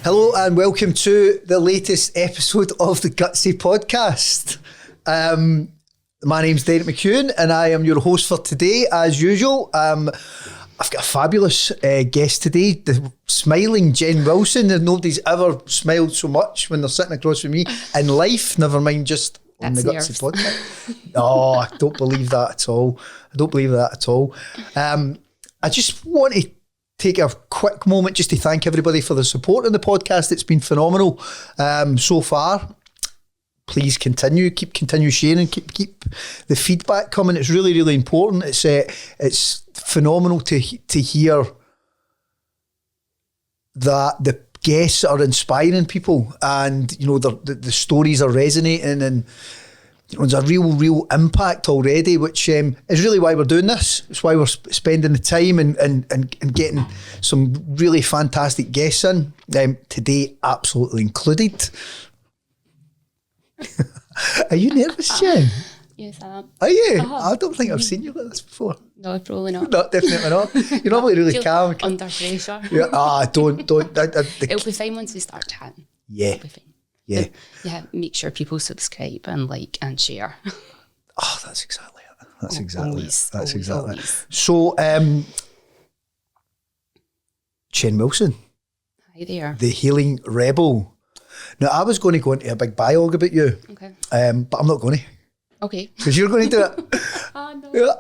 Hello and welcome to the latest episode of the Gutsy podcast. My name's Derek McEwen and I am your host for today as usual. I've got a fabulous guest today, the smiling Jen Wilson, and nobody's ever smiled so much when they're sitting across from me in life, never mind just on the Gutsy podcast. Oh, I don't believe that at all. I just want to take a quick moment just to thank everybody for the support on the podcast. It's been phenomenal so far. Please continue sharing, keep the feedback coming. It's really, really important. It's phenomenal to hear that the guests are inspiring people, and the stories are resonating, and there's a real impact already, which is really why we're doing this. It's why we're spending the time and getting some really fantastic guests in, today absolutely included. Are you nervous, Jen? Yes, I am. Are you? I don't think I've seen you like this before. No, probably not. No, definitely not. You're normally really calm. Under pressure. Yeah, don't. It'll be fine once we start chatting. Yeah. It'll be fine. Yeah. Yeah, make sure people subscribe and like and share. Oh, that's exactly it. That's exactly Always. So, Jen Wilson. Hi there. The Healing Rebel. Now, I was going to go into a big dialogue about you. Okay. But I'm not going to. Okay. Because you're going to do it. No.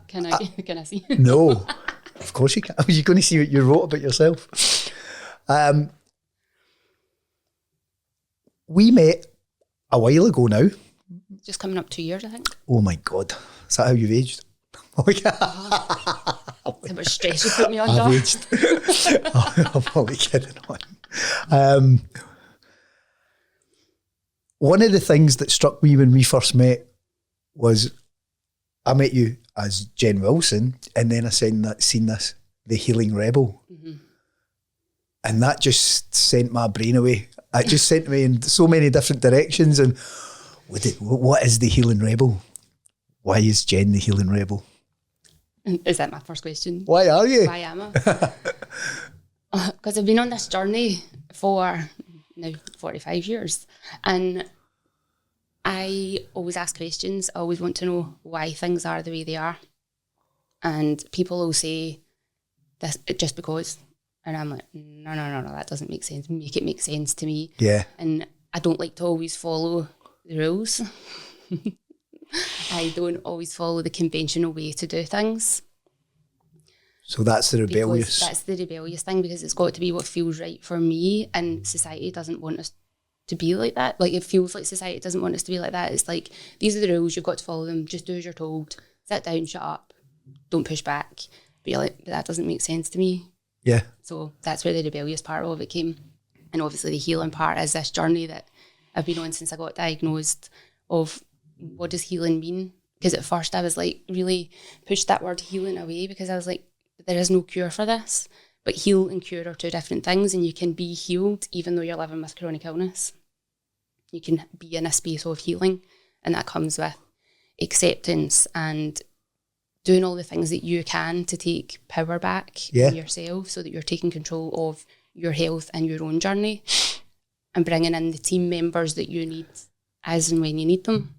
Can I see? No. Of course you can. You're going to see what you wrote about yourself. We met a while ago now. Just coming up 2 years, I think. Oh my God. Is that how you've aged? Oh yeah. How much stress you put me under. I've aged. I'm only kidding on. One of the things that struck me when we first met was I met you as Jen Wilson, and then I seen this, The Healing Rebel. Mm-hmm. And that just sent my brain away. It just sent me in so many different directions. And what is the Healing Rebel? Why is Jen the Healing Rebel? Is that my first question? Why are you? Why am I? Because I've been on this journey for now 45 years. And I always ask questions. I always want to know why things are the way they are. And people will say, this just because. And I'm like, no, that doesn't make sense. Make it make sense to me. Yeah. And I don't like to always follow the rules. I don't always follow the conventional way to do things. So that's the rebellious. That's the rebellious thing, because it's got to be what feels right for me, and society doesn't want us to be like that. Like, it feels like society doesn't want us to be like that. It's like, these are the rules, you've got to follow them, just do as you're told, sit down, shut up, don't push back. But you're like, but that doesn't make sense to me. Yeah. So that's where the rebellious part of it came. And obviously the healing part is this journey that I've been on since I got diagnosed of what does healing mean? Because at first I was like really pushed that word healing away, because I was like, there is no cure for this. But heal and cure are two different things, and you can be healed even though you're living with chronic illness. You can be in a space of healing, and that comes with acceptance and doing all the things that you can to take power back in yourself, so that you're taking control of your health and your own journey, and bringing in the team members that you need as and when you need them.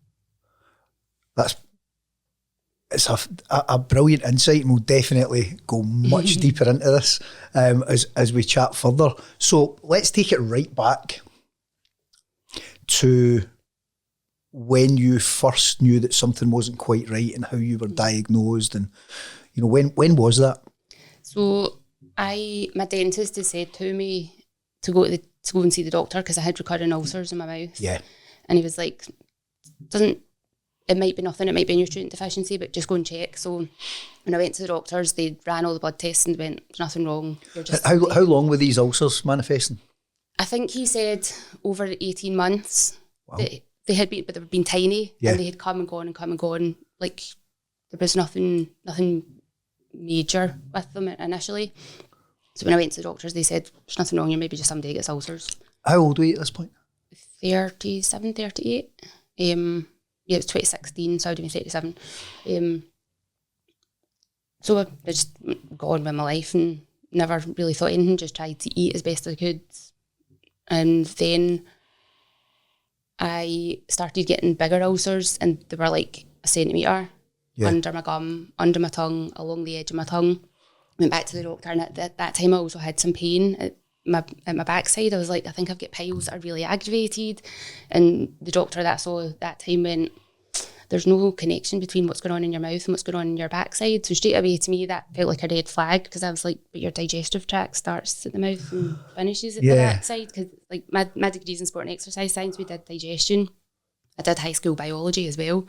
It's a brilliant insight, and we'll definitely go much deeper into this as we chat further. So let's take it right back to when you first knew that something wasn't quite right, and how you were diagnosed, and when was that? So my dentist had said to me to go and see the doctor, because I had recurring ulcers in my mouth. Yeah. And he was like, it might be nothing, it might be a nutrient deficiency, but just go and check. So when I went to the doctors, they ran all the blood tests and went, there's nothing wrong. How long were these ulcers manifesting? I think he said over 18 months. Wow. They had been, but they had been tiny, yeah. And they had come and gone. Like, there was nothing major with them initially. So when I went to the doctors, they said, there's nothing wrong, you're maybe just somebody who gets ulcers. How old were you at this point? 37, 38. Yeah, it was 2016, so I would have been 37. So I just got on with my life and never really thought anything, just tried to eat as best as I could. And then I started getting bigger ulcers, and they were like a centimetre under my gum, under my tongue, along the edge of my tongue. Went back to the doctor, and at that time I also had some pain at my backside. I was like, I think I've got piles that are really aggravated. And the doctor that I saw that time went, there's no connection between what's going on in your mouth and what's going on in your backside. So straight away to me that felt like a red flag, because I was like, but your digestive tract starts at the mouth and finishes at the backside. Because like my degrees in sport and exercise science, we did digestion. I did high school biology as well.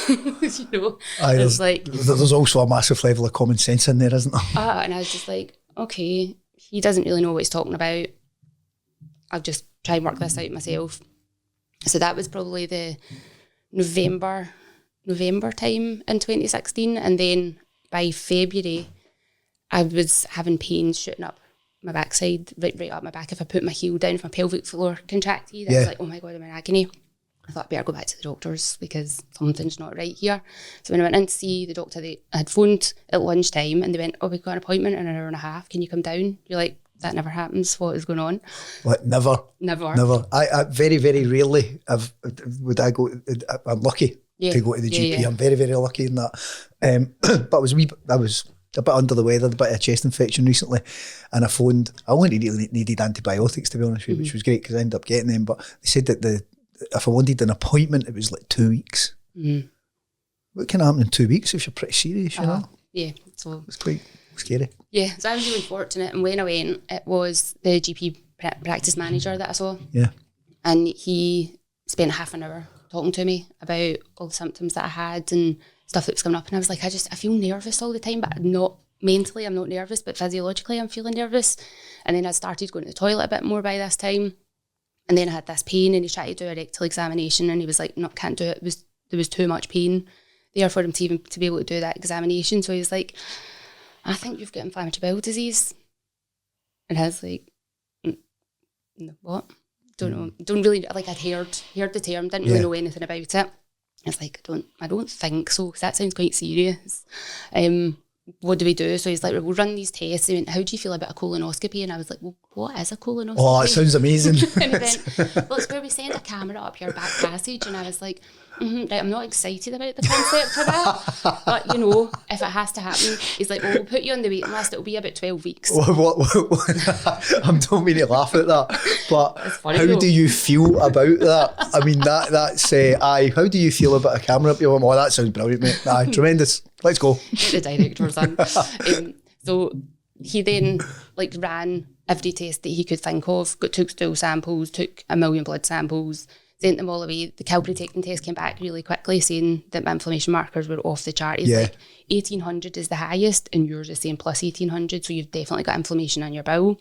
You know, there's also a massive level of common sense in there, isn't there? And I was just like, okay, he doesn't really know what he's talking about. I'll just try and work this out myself. So that was probably the November time in 2016, and then by February I was having pains shooting up my backside, right up my back. If I put my heel down, if my pelvic floor contracted, I was like, oh my god, I'm in agony. I thought I better go back to the doctors because something's not right here. So when I went in to see the doctor, I had phoned at lunchtime, and they went, oh, we've got an appointment in an hour and a half, can you come down? You're like, that never happens. What is going on? Like never. I very, very rarely would I go. I'm lucky to go to the GP. I'm very, very lucky in that. But I was a bit under the weather, a bit of a chest infection recently, and I phoned. I only really needed antibiotics, to be honest with you, which was great because I ended up getting them. But they said that if I wanted an appointment, it was like 2 weeks. What can happen in 2 weeks if you're pretty serious, you know? Yeah, so it's quite scary. Yeah, so I was really fortunate, and when I went, it was the GP practice manager that I saw. Yeah. And he spent half an hour talking to me about all the symptoms that I had and stuff that was coming up, and I was like, I feel nervous all the time, but not mentally, I'm not nervous, but physiologically I'm feeling nervous. And then I started going to the toilet a bit more by this time, and then I had this pain, and he tried to do a rectal examination, and he was like, no, can't do it. There was too much pain there for him to even to be able to do that examination. So he was like, I think you've got inflammatory bowel disease. And I was like, what? Don't know. Don't really, like, I'd heard the term, didn't really know anything about it. I was like, I don't think so, because that sounds quite serious. What do we do? So he's like, we'll run these tests. He went, how do you feel about a colonoscopy? And I was like, well, what is a colonoscopy? Oh, it sounds amazing. And he went, well, it's where we send a camera up your back passage. And I was like, right, I'm not excited about the concept of that. But, you know, if it has to happen, he's like, well, we'll put you on the waiting list. It'll be about 12 weeks. I don't mean to laugh at that, but funny, how do you feel about that? I mean, that's how do you feel about a camera up your mum? Oh, that sounds brilliant, mate. Aye, tremendous. Let's go. The director's on. So he then ran every test that he could think of, took stool samples, took 1 million blood samples, sent them all away. The calprotectin test came back really quickly saying that my inflammation markers were off the chart. He's like, 1800 is the highest, and yours is saying plus 1800, so you've definitely got inflammation on your bowel.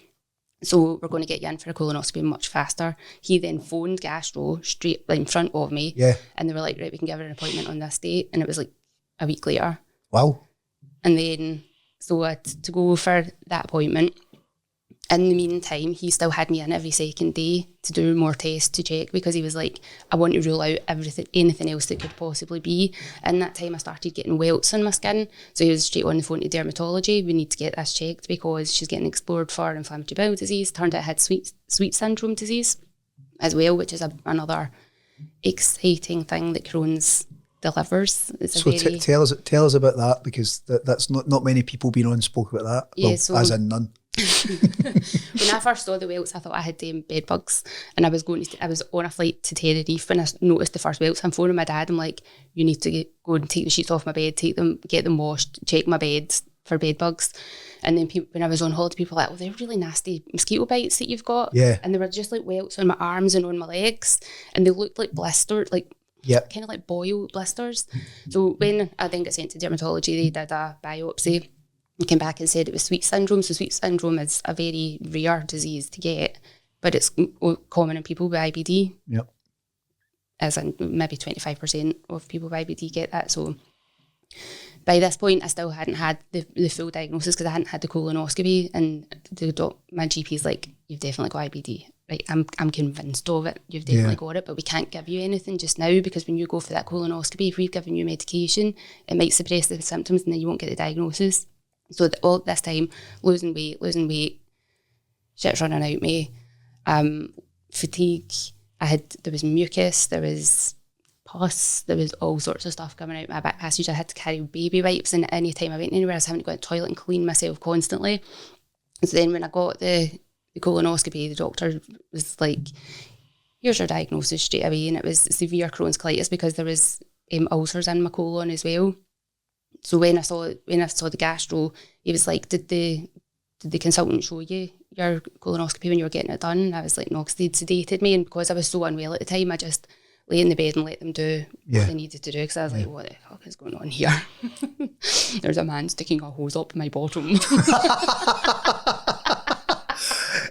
So we're going to get you in for a colonoscopy much faster. He then phoned gastro straight in front of me, and they were like, right, we can give her an appointment on this date, and it was like a week later. Wow. And then, so I had to go for that appointment. In the meantime, he still had me in every second day to do more tests to check, because he was like, I want to rule out anything else that could possibly be. And that time I started getting welts on my skin. So he was straight on the phone to dermatology. We need to get this checked because she's getting explored for inflammatory bowel disease. Turned out I had sweet syndrome disease as well, which is another exciting thing that Crohn's delivers. So tell us about that, because that's not many people been on spoke about that. Yeah, well, so, as in none. When I first saw the welts, I thought I had bed bugs, and I was on a flight to Tenerife when I noticed the first welts. I'm phoning my dad. I'm like, you need to go and take the sheets off my bed, get them washed, check my bed for bed bugs. And then when I was on holiday, people were like, oh, they're really nasty mosquito bites that you've got. Yeah. And they were just like welts on my arms and on my legs, and they looked like blisters, kind of like boil blisters. So when I then got sent to dermatology, they did a biopsy and came back and said it was sweet syndrome. So sweet syndrome is a very rare disease to get, but it's common in people with IBD. Yep. As in maybe 25% of people with IBD get that. So by this point, I still hadn't had the full diagnosis because I hadn't had the colonoscopy, and my GP's like, you've definitely got IBD. Right, I'm convinced of it. You've definitely got it, but we can't give you anything just now, because when you go for that colonoscopy, if we've given you medication, it might suppress the symptoms and then you won't get the diagnosis. So all this time, losing weight, shit's running out me. Fatigue. There was mucus, there was pus, there was all sorts of stuff coming out my back passage. I had to carry baby wipes, and any time I went anywhere, I was having to go to the toilet and clean myself constantly. And so then when I got the colonoscopy, the doctor was like, here's your diagnosis straight away, and it was severe Crohn's colitis because there was ulcers in my colon as well. So when I saw the gastro, he was like, did the consultant show you your colonoscopy when you were getting it done? And I was like, no, because they'd sedated me, and because I was so unwell at the time, I just lay in the bed and let them do what they needed to do, because I was like, what the fuck is going on here? There's a man sticking a hose up my bottom.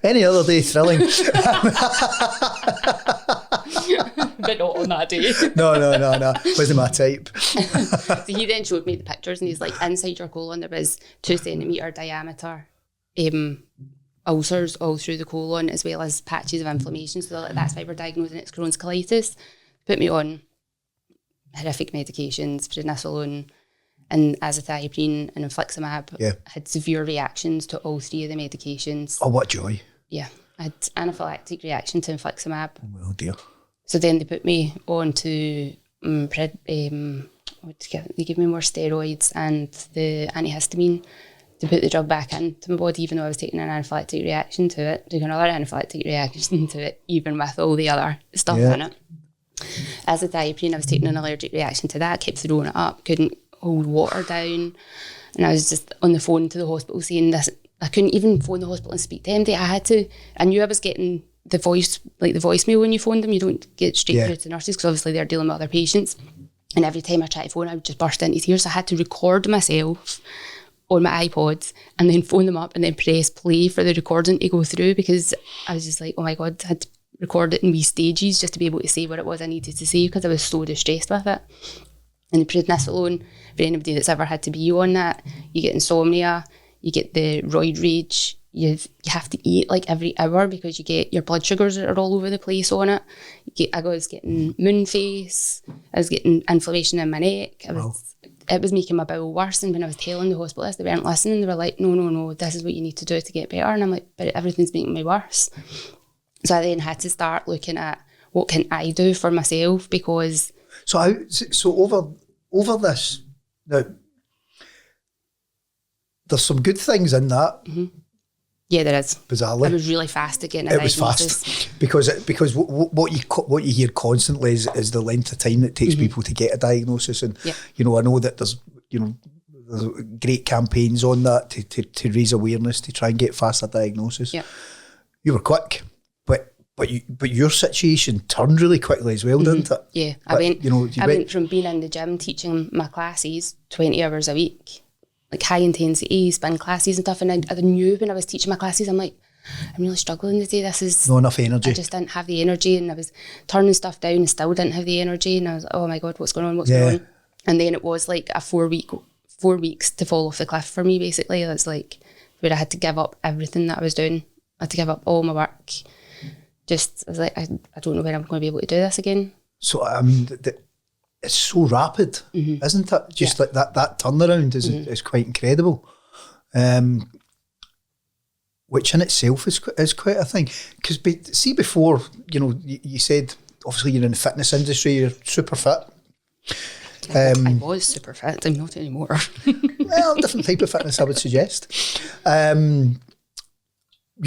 Any other day thrilling. But not on that day. No. Wasn't my type. So he then showed me the pictures, and he's like, inside your colon there was 2 centimetre diameter ulcers all through the colon, as well as patches of inflammation. So that's why we're diagnosing it's Crohn's colitis. Put me on horrific medications, prednisolone and azathioprine and infliximab. Yeah. I had severe reactions to all 3 of the medications. Oh, what joy. Yeah. I had anaphylactic reaction to infliximab. Oh, dear. So then they put me on to they gave me more steroids and the antihistamine to put the drug back into my body, even though I was taking an anaphylactic reaction to it, taking another anaphylactic reaction to it, even with all the other stuff in it. Azathioprine, I was taking an allergic reaction to that, kept throwing it up, couldn't hold water down, and I was just on the phone to the hospital saying this. I couldn't even phone the hospital and speak to MD. I knew I was getting the voicemail when you phone them. You don't get straight through to nurses, because obviously they're dealing with other patients. And every time I tried to phone, I would just burst into tears. So I had to record myself on my iPod and then phone them up and then press play for the recording to go through, because I was just like, oh my God, I had to record it in wee stages just to be able to say what it was I needed to say, because I was so distressed with it. And the prednisolone, for anybody that's ever had to be on that, you get insomnia, you get the roid rage, you have to eat like every hour because you get your blood sugars are all over the place on it. I was getting moon face, I was getting inflammation in my neck. It was making my bowel worse, and when I was telling the hospital this, they weren't listening. They were like, no, this is what you need to do to get better. And I'm like, but everything's making me worse. So I then had to start looking at what can I do for myself, because... So over this, now, there's some good things in that. Mm-hmm. Yeah, there is. Bizarrely, I was really fast at getting a diagnosis. It was fast because what you hear constantly is the length of time that it takes people to get a diagnosis, and I know that there's great campaigns on that to raise awareness, to try and get faster diagnosis. Yeah, you were quick, but your situation turned really quickly as well, didn't it? Yeah, I went from being in the gym teaching my classes 20 hours a week, like high intensity spin classes and stuff, and I knew when I was teaching my classes, I'm like, I'm really struggling today. This is not enough energy. I just didn't have the energy, and I was turning stuff down and still didn't have the energy, and I was, oh my God, what's going on? Going on? And then it was like a 4 weeks to fall off the cliff for me, basically. It's like where I had to give up everything that I was doing. I had to give up all my work. I was like, I don't know when I'm going to be able to do this again. So I mean, it's so rapid, isn't it? Just like that turnaround is quite incredible, which in itself is quite a thing. Because see, before, you said obviously you're in the fitness industry, you're super fit. I was super fit. I'm not anymore. Well, different type of fitness, I would suggest. You're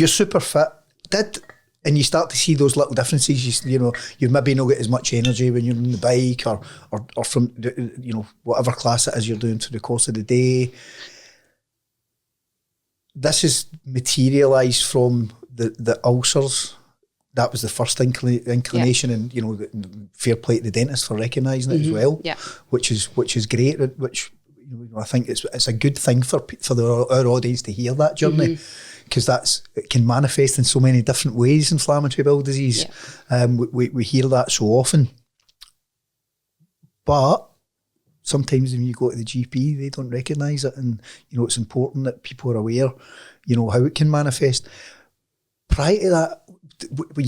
super fit. And you start to see those little differences. You maybe not get as much energy when you're on the bike or from whatever class it is you're doing through the course of the day. This is materialised from the ulcers. That was the first inclination, and fair play to the dentist for recognising it as well. Yeah, which is great. Which I think it's a good thing for our audience to hear that journey. Because it can manifest in so many different ways, inflammatory bowel disease. Yeah. We hear that so often. But sometimes when you go to the GP, they don't recognise it, and it's important that people are aware, how it can manifest. Prior to that, were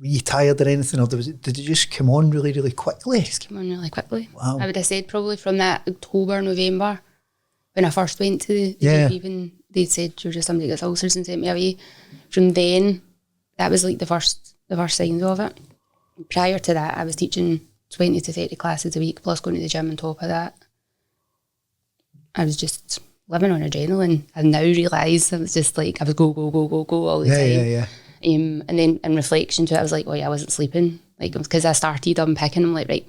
you tired or anything, or did it just come on really, really quickly? It just came on really quickly. Wow. I would have said probably from that October, November, when I first went to the GP, even they said you're just somebody that gets ulcers and sent me away. From then, that was like the first signs of it. Prior to that, I was teaching 20 to 30 classes a week, plus going to the gym on top of that. I was just living on adrenaline. I now realise I was just like, I was go all the time. And then in reflection to it, I was like, oh yeah, I wasn't sleeping. Like, because I started unpicking, I'm like, right,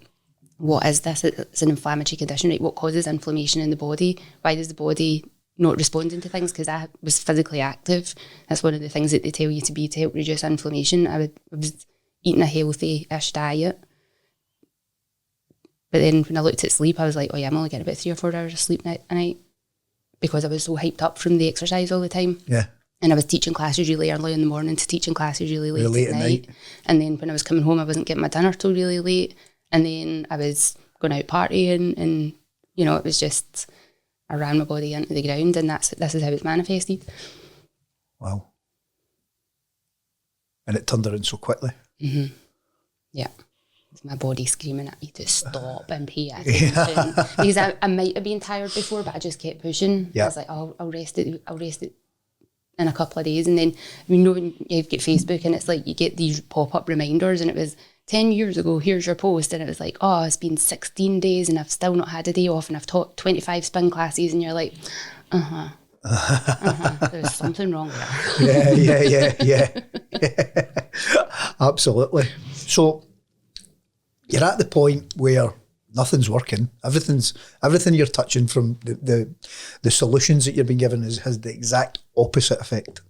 what is this? It's an inflammatory condition, right? What causes inflammation in the body? Why does the body not responding to things? Because I was physically active. That's one of the things that they tell you to be to help reduce inflammation. I was eating a healthy-ish diet. But then when I looked at sleep, I was like, oh yeah, I'm only getting about 3 or 4 hours of sleep a night because I was so hyped up from the exercise all the time. Yeah. And I was teaching classes really early in the morning to teaching classes really late at night. And then when I was coming home, I wasn't getting my dinner till really late. And then I was going out partying and you know, it was just, I ran my body into the ground and this is how it's manifested. Wow. And it turned around so quickly. Mm-hmm. Yeah. It's my body screaming at me to stop and pay attention. Because I might have been tired before, but I just kept pushing. I was like, oh, I'll rest it in a couple of days. And then, you know, when you've got Facebook and it's like you get these pop-up reminders and it was 10 years ago, here's your post. And it was like, oh, it's been 16 days and I've still not had a day off and I've taught 25 spin classes. And you're like, there's something wrong there. Yeah. Absolutely. So you're at the point where nothing's working. Everything you're touching from the solutions that you've been given has the exact opposite effect.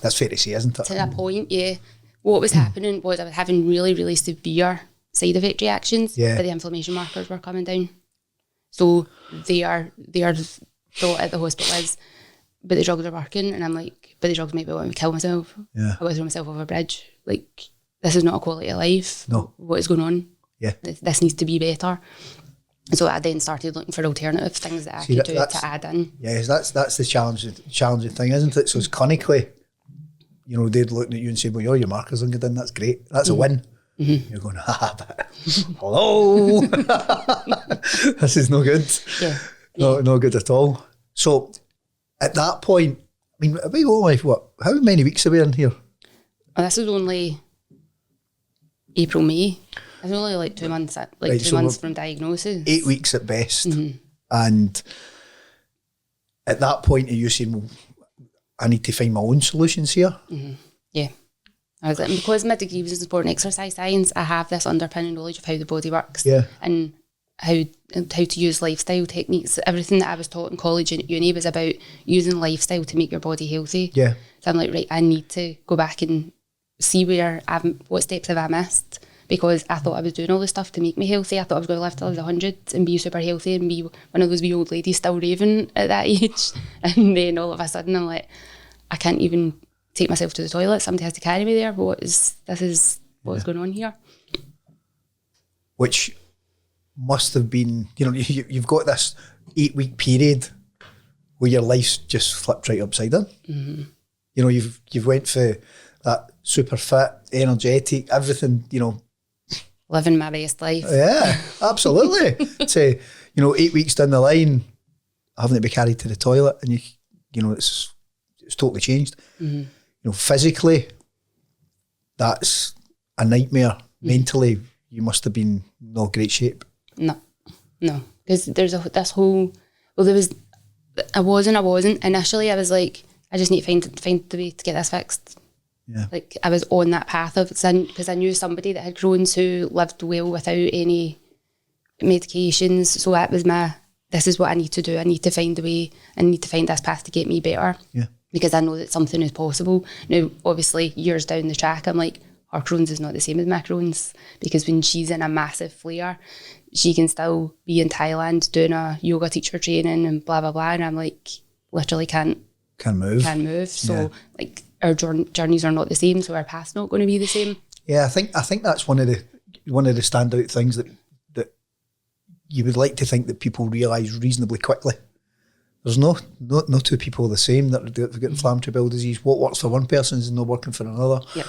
That's fair to say, isn't it? To that point, yeah. What was happening was I was having really, really severe side effect reactions, but the inflammation markers were coming down. So their thought at the hospital is, but the drugs are working, and I'm like, but the drugs make me want to kill myself. Yeah. I want to throw myself over a bridge. Like, this is not a quality of life. No. What is going on? Yeah. This needs to be better. So I then started looking for alternative things that I could do to add in. Yes, that's the challenging thing, isn't it? So it's clinically, you know, they're looking at you and saying, well, your markers are good in, that's great. That's a win. Mm-hmm. You're going, but hello, this is no good. Yeah. No good at all. So at that point, I mean, are we only, how many weeks are we in here? Oh, this is only April, May. It's only like 2 months, two months from diagnosis. 8 weeks at best. Mm-hmm. And at that point, are you saying, well, I need to find my own solutions here? Mm-hmm. Yeah. I was like, because my degree was in sport and exercise science, I have this underpinning knowledge of how the body works and how to use lifestyle techniques. Everything that I was taught in college and at uni was about using lifestyle to make your body healthy. Yeah. So I'm like, right, I need to go back and see what steps have I missed, because I thought I was doing all this stuff to make me healthy. I thought I was going to live till I was 100 and be super healthy and be one of those wee old ladies still raving at that age. And then all of a sudden I'm like, I can't even take myself to the toilet. Somebody has to carry me there. What's going on here? Which must have been, you know, you've got this 8 week period where your life's just flipped right upside down. Mm-hmm. You know, you've went for that super fit, energetic, everything, you know. Living my best life. Yeah, absolutely. To, you know, 8 weeks down the line, having to be carried to the toilet and you know, it's totally changed. Mm-hmm. You know, physically, that's a nightmare. Mm-hmm. Mentally, you must have been in no great shape. No, because there's I wasn't. Initially, I was like, I just need to find the way to get this fixed. Yeah. Like, I was on that path of, because I knew somebody that had Crohn's who lived well without any medications. So that was this is what I need to do. I need to find a way. I need to find this path to get me better. Yeah. Because I know that something is possible. Now, obviously, years down the track, I'm like, her Crohn's is not the same as my Crohn's, because when she's in a massive flare, she can still be in Thailand doing a yoga teacher training and blah, blah, blah. And I'm like, literally can't move. So, like, our journeys are not the same, so our path's not going to be the same. Yeah, I think that's one of the standout things that you would like to think that people realise reasonably quickly. There's no two people the same that have got inflammatory bowel disease. What works for one person is not working for another. Yep.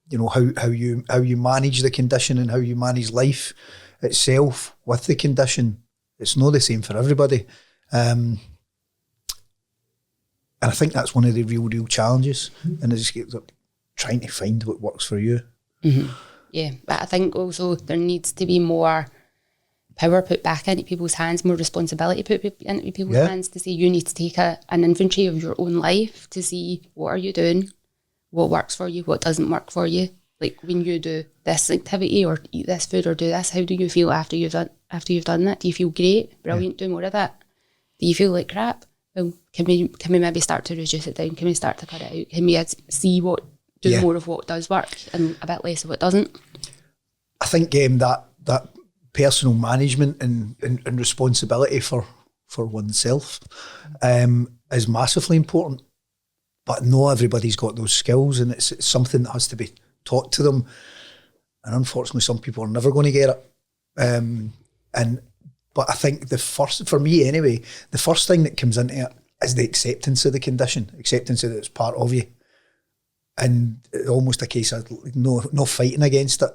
You know, how you manage the condition and how you manage life itself with the condition, it's not the same for everybody. And I think that's one of the real challenges, and it's trying to find what works for you. Mm-hmm. Yeah, but I think also there needs to be more power put back into people's hands, more responsibility put into people's hands to say you need to take an inventory of your own life to see what are you doing, what works for you, what doesn't work for you. Like when you do this activity or eat this food or do this, how do you feel after you've done that? Do you feel great? Brilliant, do more of that. Do you feel like crap? Well, can we maybe start to reduce it down? Can we start to cut it out? Can we see do more of what does work and a bit less of what doesn't? I think that personal management and responsibility for oneself is massively important. But not everybody's got those skills, and it's something that has to be taught to them. And unfortunately, some people are never going to get it. But I think for me anyway, the first thing that comes into it is the acceptance of the condition, acceptance that it's part of you. And almost a case of no fighting against it,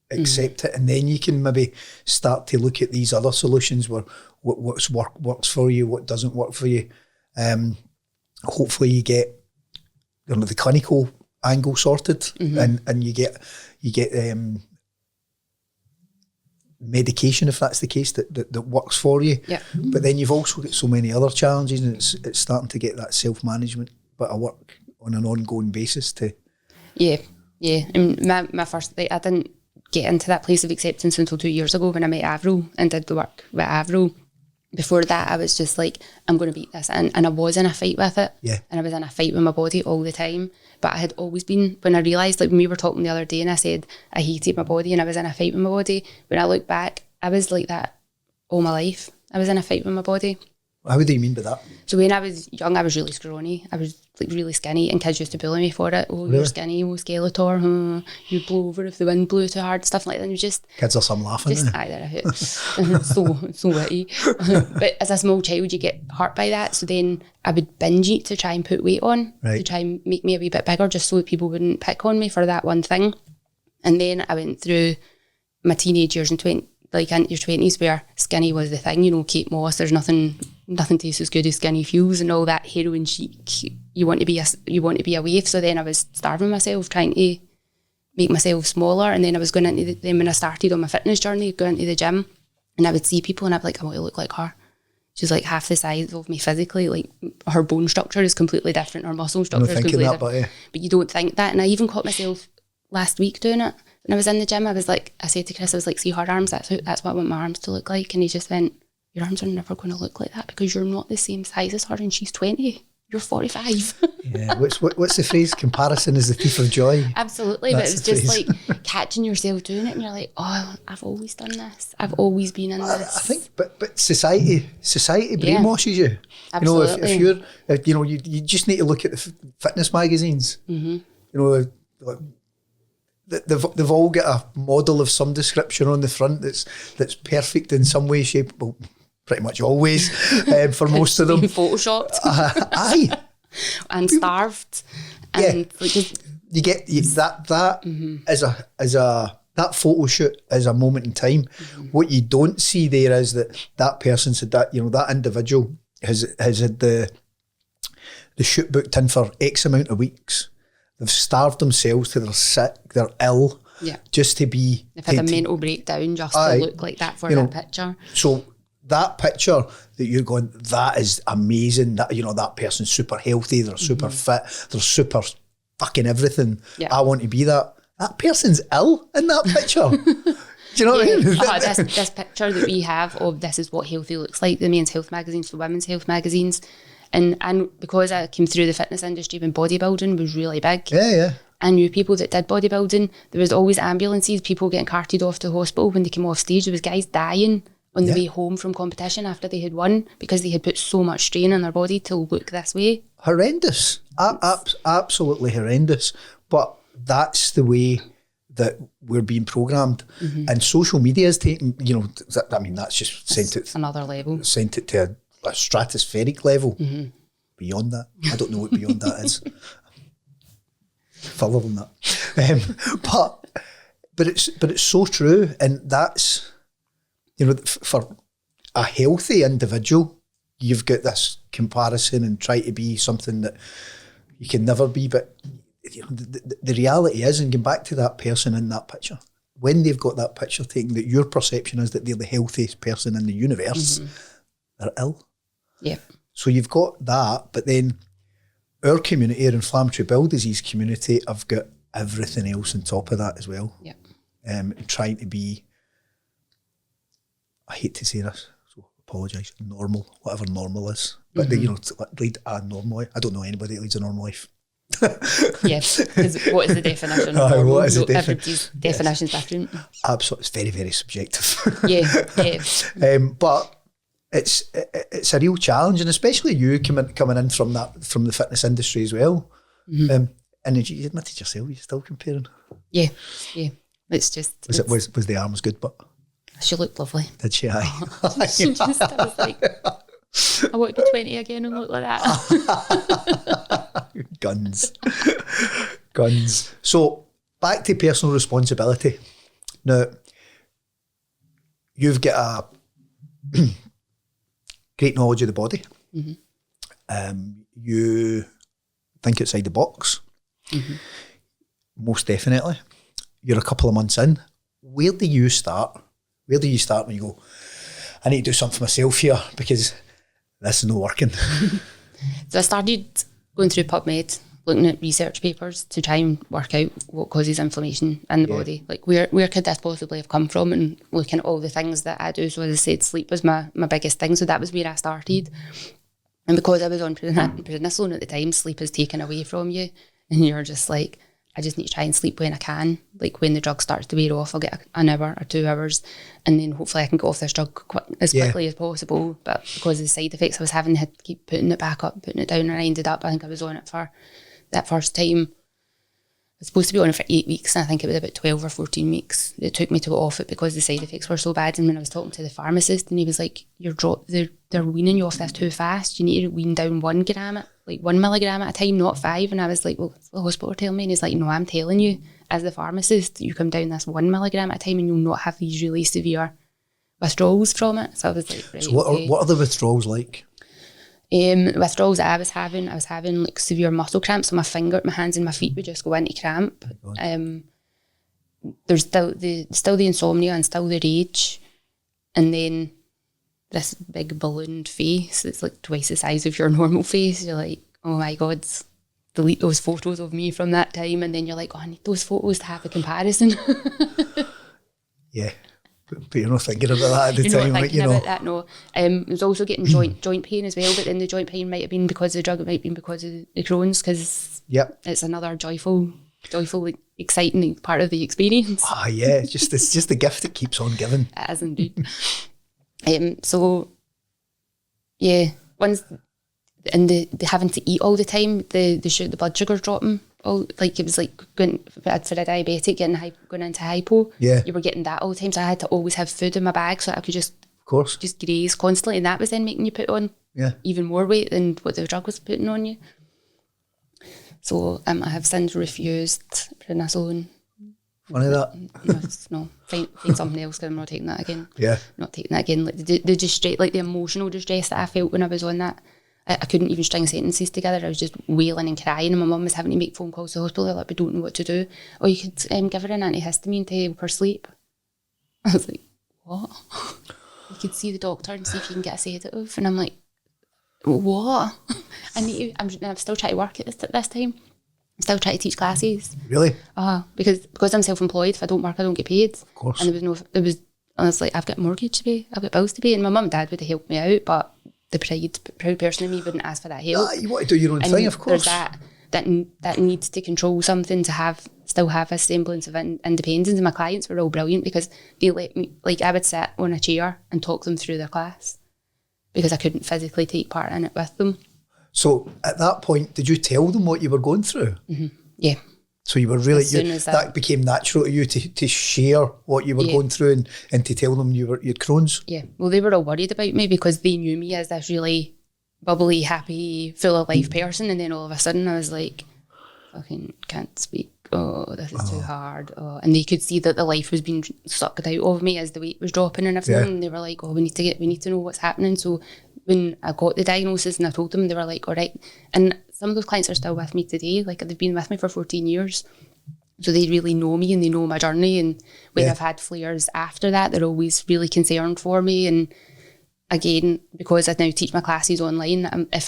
accept it, and then you can maybe start to look at these other solutions where what works for you, what doesn't work for you. Hopefully you get the clinical angle sorted, and you get medication if that's the case that works for you. Yeah. But then you've also got so many other challenges, and it's starting to get that self-management bit of work on an ongoing basis to. Yeah. And my first, I didn't get into that place of acceptance until 2 years ago when I met Avril and did the work with Avril. Before that, I was just like, I'm going to beat this. And I was in a fight with it. Yeah. And I was in a fight with my body all the time. But I had always been, when I realised, like when we were talking the other day and I said I hated my body and I was in a fight with my body, when I look back, I was like that all my life. I was in a fight with my body. How do you mean by that? So when I was young, I was really scrawny. I was like really skinny, and kids used to bully me for it. Oh, really? You're skinny, oh, Skeletor. You'd blow over if the wind blew too hard, stuff like that. And it was just... Kids are some laughing. Just, aye, they're a hoot. so witty. But as a small child, you get hurt by that. So then I would binge eat to try and put weight on, to try and make me a wee bit bigger, just so that people wouldn't pick on me for that one thing. And then I went through my teenage years and into your 20s, where skinny was the thing, Kate Moss, there's nothing tastes as good as skinny feels, and all that heroin chic, you want to be a wave. So then I was starving myself, trying to make myself smaller. And then I was going into then when I started on my fitness journey, going into the gym, and I would see people and I'd be like, I want to look like her. She's like half the size of me physically, like her bone structure is completely different, her muscle structure is completely different. But you don't think that. And I even caught myself last week doing it. When I was in the gym, I said to Chris, I was like, see her arms, that's what I want my arms to look like. And he just went, your arms are never going to look like that because you're not the same size as her and she's 20. You're 45. Yeah, what's the phrase? Comparison is the thief of joy. Absolutely, that's but it was just like catching yourself doing it and you're like, oh, I've always done this. I've always been in this. I think, but society brainwashes you. Absolutely. If you're, you just need to look at the fitness magazines. Mm-hmm. They've all got a model of some description on the front that's perfect in some way, shape, well, pretty much always for most of them. Photoshopped. Aye. And starved. And you get that as a that photo shoot is a moment in time. Mm-hmm. What you don't see there is that person said that that individual has had the shoot booked in for X amount of weeks. They've starved themselves till they're sick, they're ill, just to be... They've had a mental breakdown just to look like that for that picture. So that picture that you're going, that is amazing, that that person's super healthy, they're super fit, they're super fucking everything. Yeah. I want to be that. That person's ill in that picture. Do you know what I mean? This picture that we have of this is what healthy looks like, the men's health magazines, the women's health magazines. And because I came through the fitness industry when bodybuilding was really big, I knew people that did bodybuilding. There was always ambulances, people getting carted off to the hospital when they came off stage. There was guys dying on the way home from competition after they had won because they had put so much strain on their body to look this way. Horrendous. Absolutely horrendous. But that's the way that we're being programmed. Mm-hmm. And social media is taking, that's just sent it... another level. Sent it to a stratospheric level. Mm-hmm. Beyond that, I don't know what beyond that is. Further than that, but it's so true, and that's for a healthy individual. you've got this comparison and try to be something that you can never be. But you know, the reality is, and going back to that person in that picture, when they've got that picture taken, that your perception is that they're the healthiest person in the universe, they're ill. Yeah. So you've got that, but then our community, our inflammatory bowel disease community, have got everything else on top of that as well. Yeah. Trying to be, I hate to say this, so apologise, normal, whatever normal is. But you know, to lead a normal life. I don't know anybody that leads a normal life. Yes, because what is the definition of normal? What is the Everybody's definition is different. Absolutely, it's very, very subjective. Yeah. But it's a real challenge, and especially you coming in from the fitness industry as well. And you admitted yourself, you're still comparing. Yeah. It's just Was the arms good? But she looked lovely. Did she? Aye. I was like, I want to be 20 again and look like that. Guns. So back to personal responsibility. Now, you've got a great knowledge of the body. You think outside the box. Most definitely. You're a couple of months in. Where do you start? Where do you start when you go, I need to do something for myself here because this is not working? So I started going through PubMed, looking at research papers to try and work out what causes inflammation in the body. Like where could this possibly have come from, and looking at all the things that I do. So as I said, sleep was my biggest thing. So that was where I started. And because I was on prednisolone at the time, sleep is taken away from you, and you're just like, I just need to try and sleep when I can. Like when the drug starts to wear off, I'll get an hour or 2 hours, and then hopefully I can get off this drug as quickly as possible. But because of the side effects I was having, I had to keep putting it back up, putting it down, and I ended up, I think I was on it for that first time. I was supposed to be on it for 8 weeks, and I think it was about 12 or 14 weeks. It took me to go off it because the side effects were so bad. And when I was talking to the pharmacist, and he was like, they're weaning you off this too fast. You need to wean down 1 milligram at a time, not 5. And I was like, well, that's what the hospital telling me. And he's like, no, I'm telling you, as the pharmacist, you come down this 1 milligram at a time and you'll not have these really severe withdrawals from it. So I was like, right. So what are the withdrawals like? Withdrawals that I was having like severe muscle cramps. So my hands and my feet would just go into cramp. There's still the insomnia and still the rage, and then this big ballooned face. It's like twice the size of your normal face. You're like, oh my God, delete those photos of me from that time. And then you're like, oh, I need those photos to have a comparison. Yeah. But you're not thinking about that at the time, not like, you know. About that, no. I was also getting joint pain as well, but then the joint pain might have been because of the drug, it might have been because of the Crohn's, because it's another joyful, like, exciting part of the experience. Yeah, it's just the gift that keeps on giving. It is indeed. So, yeah, once, and the having to eat all the time, the blood sugar dropping. Like it was like for a diabetic going into hypo. Yeah, you were getting that all the time, so I had to always have food in my bag so I could just graze constantly, and that was then making you put on even more weight than what the drug was putting on you. So I have since refused prednisolone. Funny that. No, find something else because I'm not taking that again. Yeah, not taking that again. Like the distress, like the emotional distress that I felt when I was on that. I couldn't even string sentences together. I was just wailing and crying, and my mum was having to make phone calls to the hospital. They're like, we don't know what to do. Oh, you could give her an antihistamine to help her sleep. I was like, what? You could see the doctor and see if you can get a sedative. And I'm like, what? I'm still trying to work at this time. I'm still trying to teach classes. Really? Because I'm self-employed. If I don't work, I don't get paid. Of course. And I was like, I've got a mortgage to pay, I've got bills to pay, and my mum and dad would have helped me out, but the proud person in me wouldn't ask for that help. You want to do your own thing, of course. There's that need to control something to still have a semblance of independence. And my clients were all brilliant because they let me, like, I would sit on a chair and talk them through their class because I couldn't physically take part in it with them. So at that point, did you tell them what you were going through? Mm-hmm. Yeah. So you were really, that became natural to you to share what you were going through and to tell them you had Crohn's? Yeah. Well, they were all worried about me because they knew me as this really bubbly, happy, full of life person. And then all of a sudden I was like, fucking can't speak. Oh, this is too hard. Oh. And they could see that the life was being sucked out of me as the weight was dropping and everything. And they were like, oh, we need to know what's happening. So when I got the diagnosis and I told them, they were like, all right. And some of those clients are still with me today. Like, they've been with me for 14 years. So they really know me and they know my journey. And when I've had flares after that, they're always really concerned for me. And again, because I now teach my classes online, if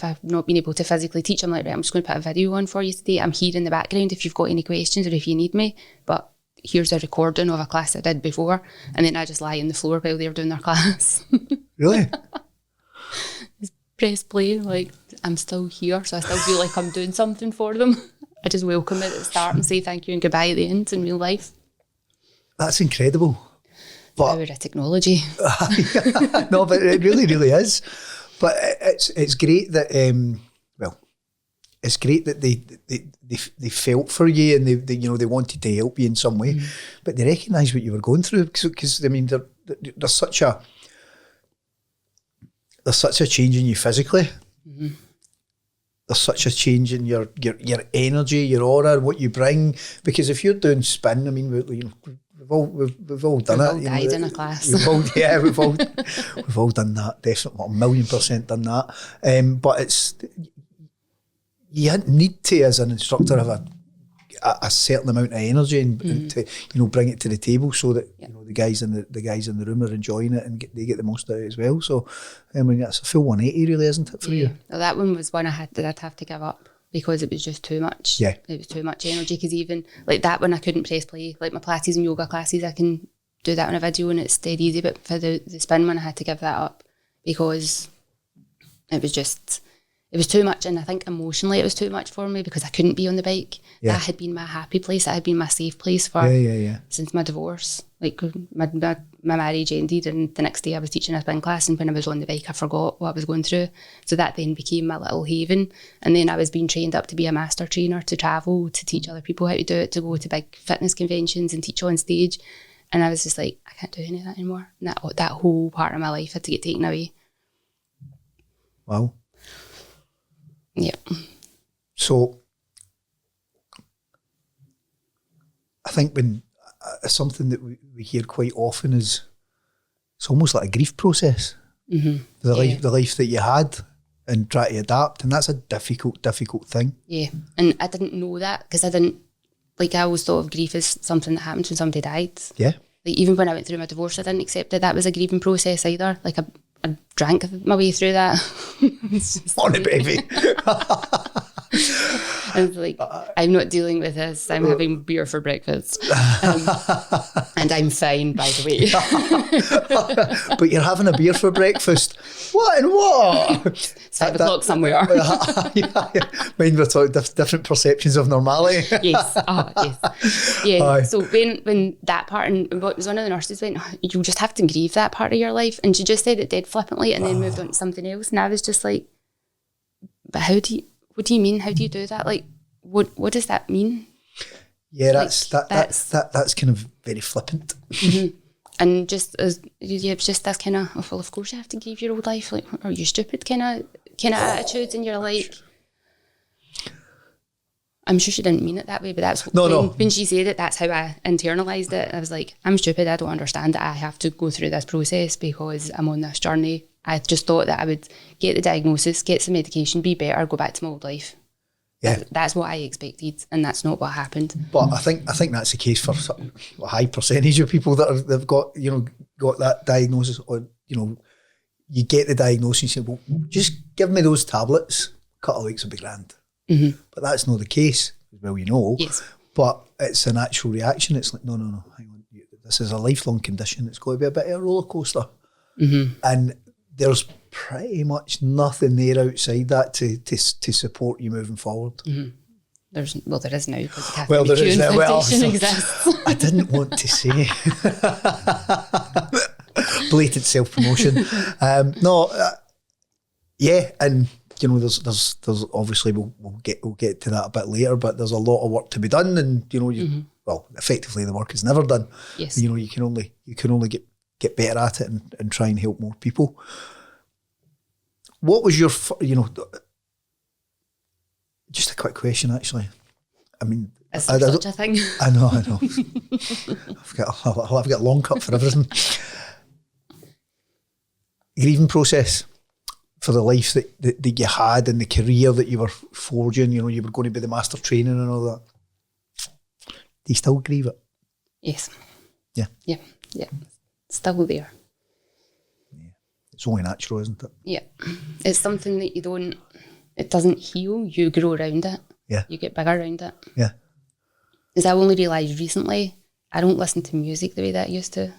I've not been able to physically teach, I'm like, right, I'm just going to put a video on for you today. I'm here in the background if you've got any questions or if you need me. But here's a recording of a class I did before. And then I just lie on the floor while they're doing their class. Really? Just press play, like, I'm still here. So I still feel like I'm doing something for them. I just welcome it at the start and say thank you and goodbye at the end in real life. That's incredible. Power of technology. No, but it really, really is. But it's great that it's great that they felt for you and they wanted to help you in some way, but they recognised what you were going through because I mean there's such a change in you physically. There's such a change in your energy, your aura, what you bring. Because if you're doing spin, I mean, we've all done it. We've all died in a class. We've all done that. Definitely, 1,000,000% done that. But you need to, as an instructor, have a certain amount of energy and to bring it to the table so that the guys in the room are enjoying it and they get the most out of it as well. So I mean that's a full 180 really, isn't it, for you? Well, that one was one I'd have to give up because it was just too much. Yeah, it was too much energy. Because even like that one, I couldn't press play. Like my Pilates and yoga classes, I can do that on a video and it's dead easy. But for the spin one, I had to give that up because it was too much, and I think emotionally it was too much for me because I couldn't be on the bike. Yeah. That had been my happy place. That had been my safe place for since my divorce. Like my marriage ended, and the next day I was teaching a spin class, and when I was on the bike, I forgot what I was going through. So that then became my little haven. And then I was being trained up to be a master trainer, to travel, to teach other people how to do it, to go to big fitness conventions and teach on stage. And I was just like, I can't do any of that anymore. And that whole part of my life had to get taken away. Wow. Yeah. So I think when something that we hear quite often is it's almost like a grief process. The life that you had and try to adapt, and that's a difficult thing. Yeah, and I didn't know that because I always thought of grief as something that happened when somebody died. Yeah. Like even when I went through my divorce, I didn't accept that was a grieving process either. Like I drank my way through that. On it, baby. And like, I'm not dealing with this. I'm having beer for breakfast. And I'm fine, by the way. But you're having a beer for breakfast. What and what? It's 5 o'clock somewhere. Mind we're talking different perceptions of normality. Yes. Yeah. Aye. So when that part, and one of the nurses went, you just have to grieve that part of your life. And she just said it dead flippantly and then moved on to something else. And I was just like, but what do you mean? How do you do that? Like, what does that mean? Yeah, that's kind of very flippant. Mm-hmm. And just as it's just this kind of, well, of course you have to grieve your old life. Like, are you stupid? Kind of attitude, and you're like, I'm sure she didn't mean it that way, but that's when she said it, that's how I internalized it. I was like, I'm stupid. I don't understand that I have to go through this process because I'm on this journey. I just thought that I would get the diagnosis, get some medication, be better, go back to my old life. Yeah, that's what I expected, and that's not what happened. But I think that's the case for a high percentage of people they've got that diagnosis, or you get the diagnosis and you say, well, just give me those tablets, cut of weeks will be grand. Mm-hmm. But that's not the case, well, Yes. But it's a natural reaction. It's like, no, hang on, this is a lifelong condition. It's got to be a bit of a roller coaster, and there's pretty much nothing there outside that to support you moving forward. Mm-hmm. There is now because the there is now. Well, exists. I didn't want to say blatant self-promotion. And there's obviously we'll get to that a bit later, but there's a lot of work to be done, and effectively the work is never done. Yes. You can only get better at it and try and help more people. What was your, just a quick question actually. I mean, is there such a thing? I know. I've got a long cut for everything. grieving process for the life that you had and the career that you were forging, you were going to be the master training and all that. Do you still grieve it? Yes. Yeah. Yeah. Yeah. Still there. Yeah. It's only natural, isn't it? Yeah. It's something that it doesn't heal, you grow around it. Yeah. You get bigger around it. Yeah. As I only realised recently, I don't listen to music the way that I used to.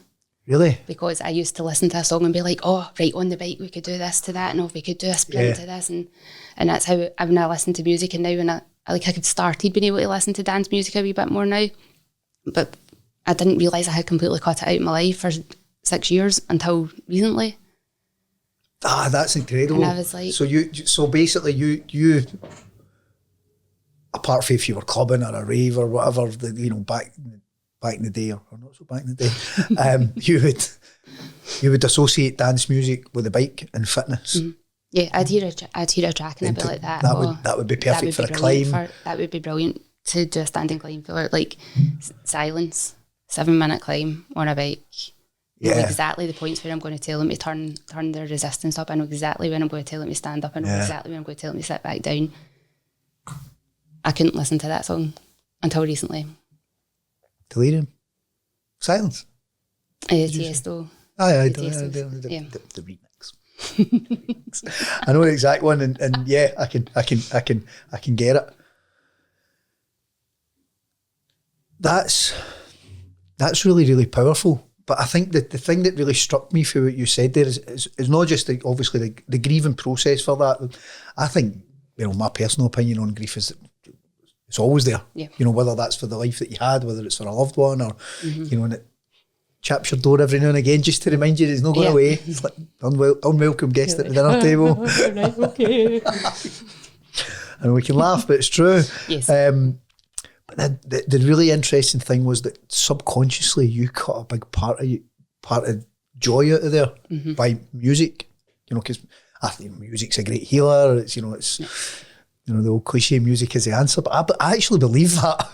Really? Because I used to listen to a song and be like, oh, right, on the bike we could do this to that, and we could do a sprint to this, and that's how when I listen to music. And now when I could started being able to listen to dance music a wee bit more now, but I didn't realise I had completely cut it out of my life for 6 years until recently. Ah, that's incredible. And I was like, so basically you apart from if you were clubbing or a rave or whatever, back in the day, or not so back in the day, you would associate dance music with the bike and fitness. Mm-hmm. Yeah, I'd hear a track and I'd be like that. That would be perfect for a climb. That would be brilliant to do a standing climb for, like silence, 7-minute climb on a bike. I know exactly the points where I'm going to tell them to turn their resistance up. I know exactly when I'm going to tell them to stand up. I know exactly when I'm going to tell them to sit back down. I couldn't listen to that song until recently. Delirium. Silence. Tiesto. The remix. I know the exact one, and yeah, I can get it. That's really, really powerful. But I think that the thing that really struck me for what you said there is not just obviously the grieving process for that. I think, my personal opinion on grief is it's always there. Yeah. Whether that's for the life that you had, whether it's for a loved one, or and it chaps your door every now and again just to remind you that it's not going away. It's like unwelcome guest at the dinner table. Right, okay. And we can laugh, but it's true. Yes. But the really interesting thing was that subconsciously you cut a big part of joy out of there by music. Because I think music's a great healer. It's the old cliche, music is the answer. But I actually believe that.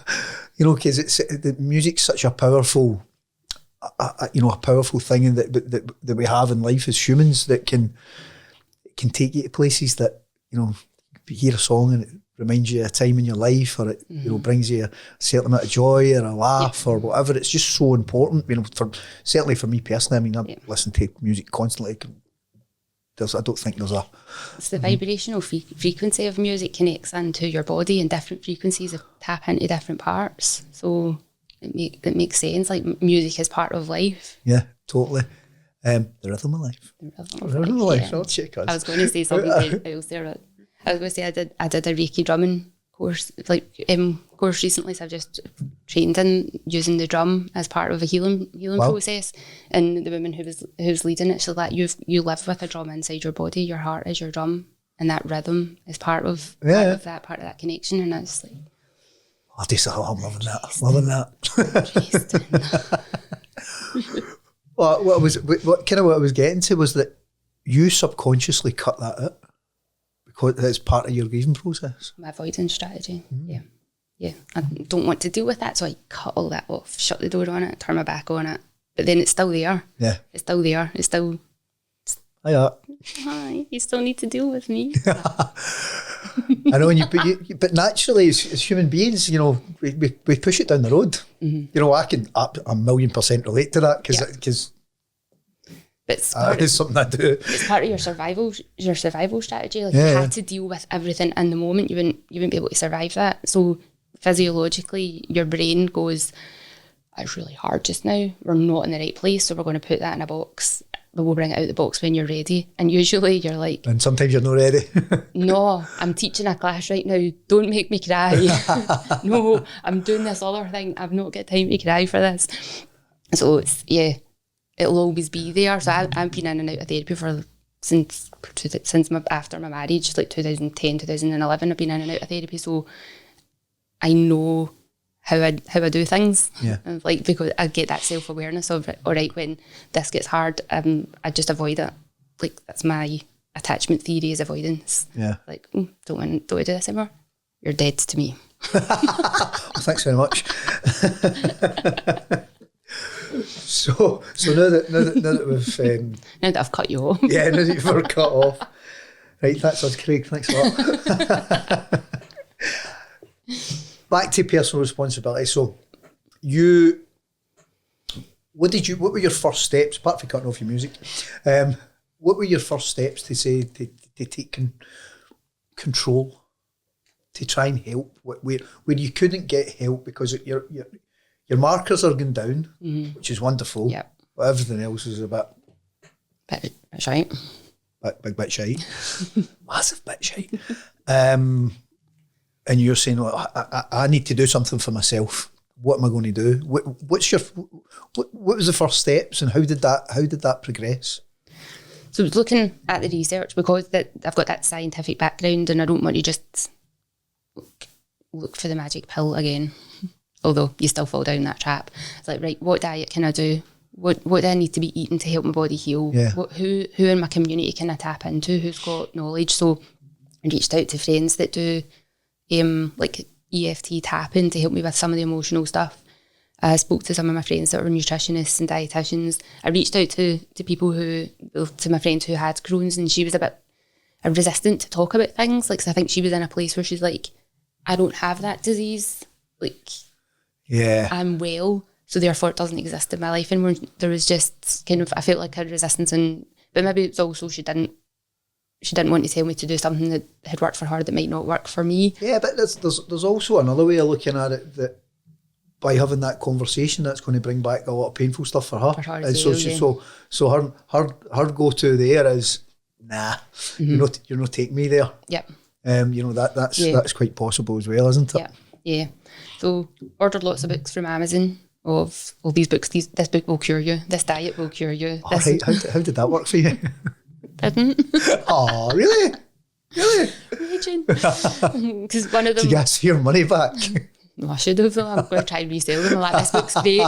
Because the music's such a powerful, a powerful thing that we have in life as humans that can take you to places that you hear a song and it reminds you of a time in your life, or it brings you a certain amount of joy or a laugh or whatever. It's just so important. Certainly for me personally. I listen to music constantly. I don't think there's a... It's the vibrational frequency of music connects into your body, and different frequencies tap into different parts. So it makes sense. Like, music is part of life. Yeah, totally. The rhythm of life. The rhythm of life. Oh, check us. I was going to say something else there. I was going to say I did a Reiki drumming course, course recently. So I've just trained in using the drum as part of a healing process. And the woman who was leading it, she's like, you live with a drum inside your body. Your heart is your drum, and that rhythm is part of that connection. And I was like, I'm loving that. Loving that. What I was getting to was that you subconsciously cut that out. That's part of your grieving process. My avoidance strategy. Yeah. I don't want to deal with that, so I cut all that off, shut the door on it, turn my back on it. But then it's still there. Yeah. It's still there. It's still... Hi, you still need to deal with me. I know, but naturally as human beings, we push it down the road. I can 1,000,000% relate to that because it's something I do. It's part of your survival strategy. Like, you had to deal with everything in the moment. You wouldn't be able to survive that. So physiologically, your brain goes, it's really hard just now. We're not in the right place, so we're going to put that in a box. But we'll bring it out the box when you're ready. And usually you're like... And sometimes you're not ready. No, I'm teaching a class right now. Don't make me cry. No, I'm doing this other thing. I've not got time to cry for this. So it's, it'll always be there. So I've been in and out of therapy since after my marriage, like 2010, 2011. I've been in and out of therapy, so I know how I do things. Yeah. And because I get that self-awareness of, all right, when this gets hard, I just avoid it. Like, that's my attachment theory, is avoidance. Yeah. Like, don't want to do this anymore. You're dead to me. Thanks very much. So now that we've Now that I've cut you off. yeah, now that you've cut off. Right, that's us, Craig. Thanks a lot. Back to personal responsibility. So what were your first steps, apart from cutting off your music? What were your first steps to say to take control, to try and help where you couldn't get help because your markers are going down, which is wonderful. Yep. But everything else is a Bit shite. big bit shite, massive bit shite. And you're saying, I need to do something for myself. What am I going to do? What was the first steps, and how did that progress? So I was looking at the research because I've got that scientific background, and I don't want to just look for the magic pill again. Although you still fall down that trap. It's like, right, what diet can I do? What do I need to be eating to help my body heal? Yeah. Who in my community can I tap into? Who's got knowledge? So I reached out to friends that do like EFT tapping to help me with some of the emotional stuff. I spoke to some of my friends that were nutritionists and dietitians. I reached out to people to my friend who had Crohn's, and she was a bit resistant to talk about things. Like, so I think she was in a place where she's like, I don't have that disease. Like, yeah, I'm well, so therefore it doesn't exist in my life. And there was just kind of, I felt like a resistance, but maybe it's also she didn't want to tell me to do something that had worked for her that might not work for me. Yeah, but there's also another way of looking at it, that by having that conversation, that's going to bring back a lot of painful stuff for her. And so her go to there is, nah, you're not taking me there. Yep. That's quite possible as well, isn't it? Yeah. So ordered lots of books from Amazon of all these books. This book will cure you. This diet will cure you. All right. How did that work for you? Didn't. Oh, really? Really? Imagine. Because one of them. Did you ask for your money back? No, I should have though. I'm going to try and resell them. I'm like, this book's great.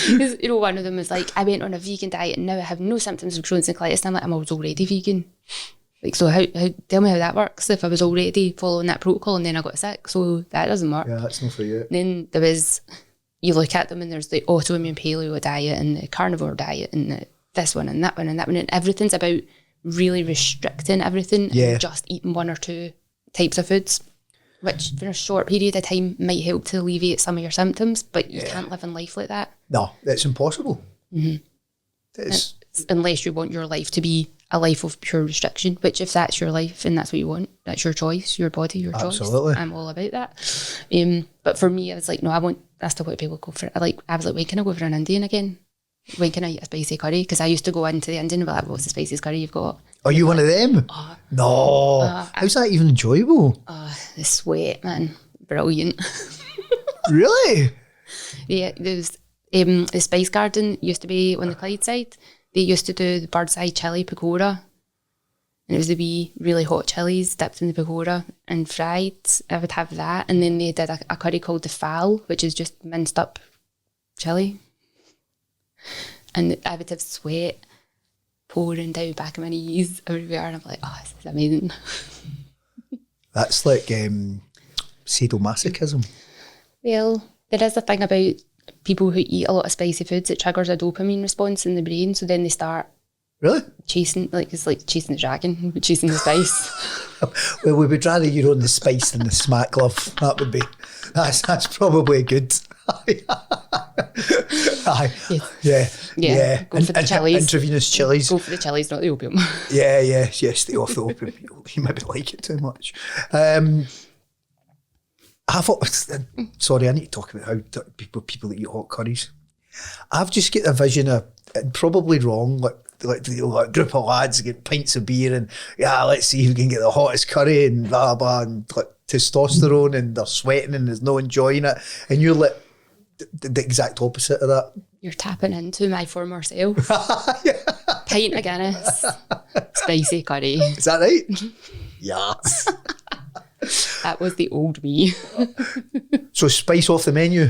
Because, one of them was like, I went on a vegan diet and now I have no symptoms of Crohn's and colitis. And I'm like, I was already vegan. Like, so how tell me how that works if I was already following that protocol and then I got sick. So that doesn't work. Yeah, that's not for you. And then there was, you look at them and there's the autoimmune paleo diet and the carnivore diet and this one and that one and that one. And everything's about really restricting everything and just eating one or two types of foods, which for a short period of time might help to alleviate some of your symptoms, but you can't live in life like that. No, it's impossible. Unless you want your life to be a life of pure restriction, which if that's your life and that's what you want, that's your choice, your body, your choice. Absolutely. I'm all about that. But for me, I was like, no, I still want people to go for it. I was like, when can I go for an Indian again? When can I eat a spicy curry? Because I used to go into the Indian and be like, what's the spiciest curry you've got? Are you one of them? No. How's that even enjoyable? The sweat, man. Brilliant. Really? Yeah, there's the Spice Garden used to be on the Clyde side. They used to do the bird's eye chili pakora. And it was the wee really hot chilies dipped in the pakora and fried. I would have that. And then they did a curry called the fal, which is just minced up chili. And I would have sweat pouring down the back of my knees everywhere. And I'm like, oh, this is amazing. That's like sadomasochism. Well, there is a thing about people who eat a lot of spicy foods. It triggers a dopamine response in the brain. So then they start chasing, like it's like chasing the dragon, chasing the spice. Well, we would rather you on the spice than the smack, love. That would be, that's probably good. Yeah. Go for the chilies. Intravenous chilies. Go for the chilies, not the opium. Yeah. Stay off the opium. You maybe like it too much. Sorry, I need to talk about how people that eat hot curries. I've just got a vision of, and probably wrong, like a group of lads get pints of beer and let's see who can get the hottest curry and blah blah, and like testosterone, and they're sweating and there's no enjoying it, and you're like the exact opposite of that. You're tapping into my former self. Pint of Guinness, spicy curry. Is that right? Yes. That was the old me. So spice off the menu?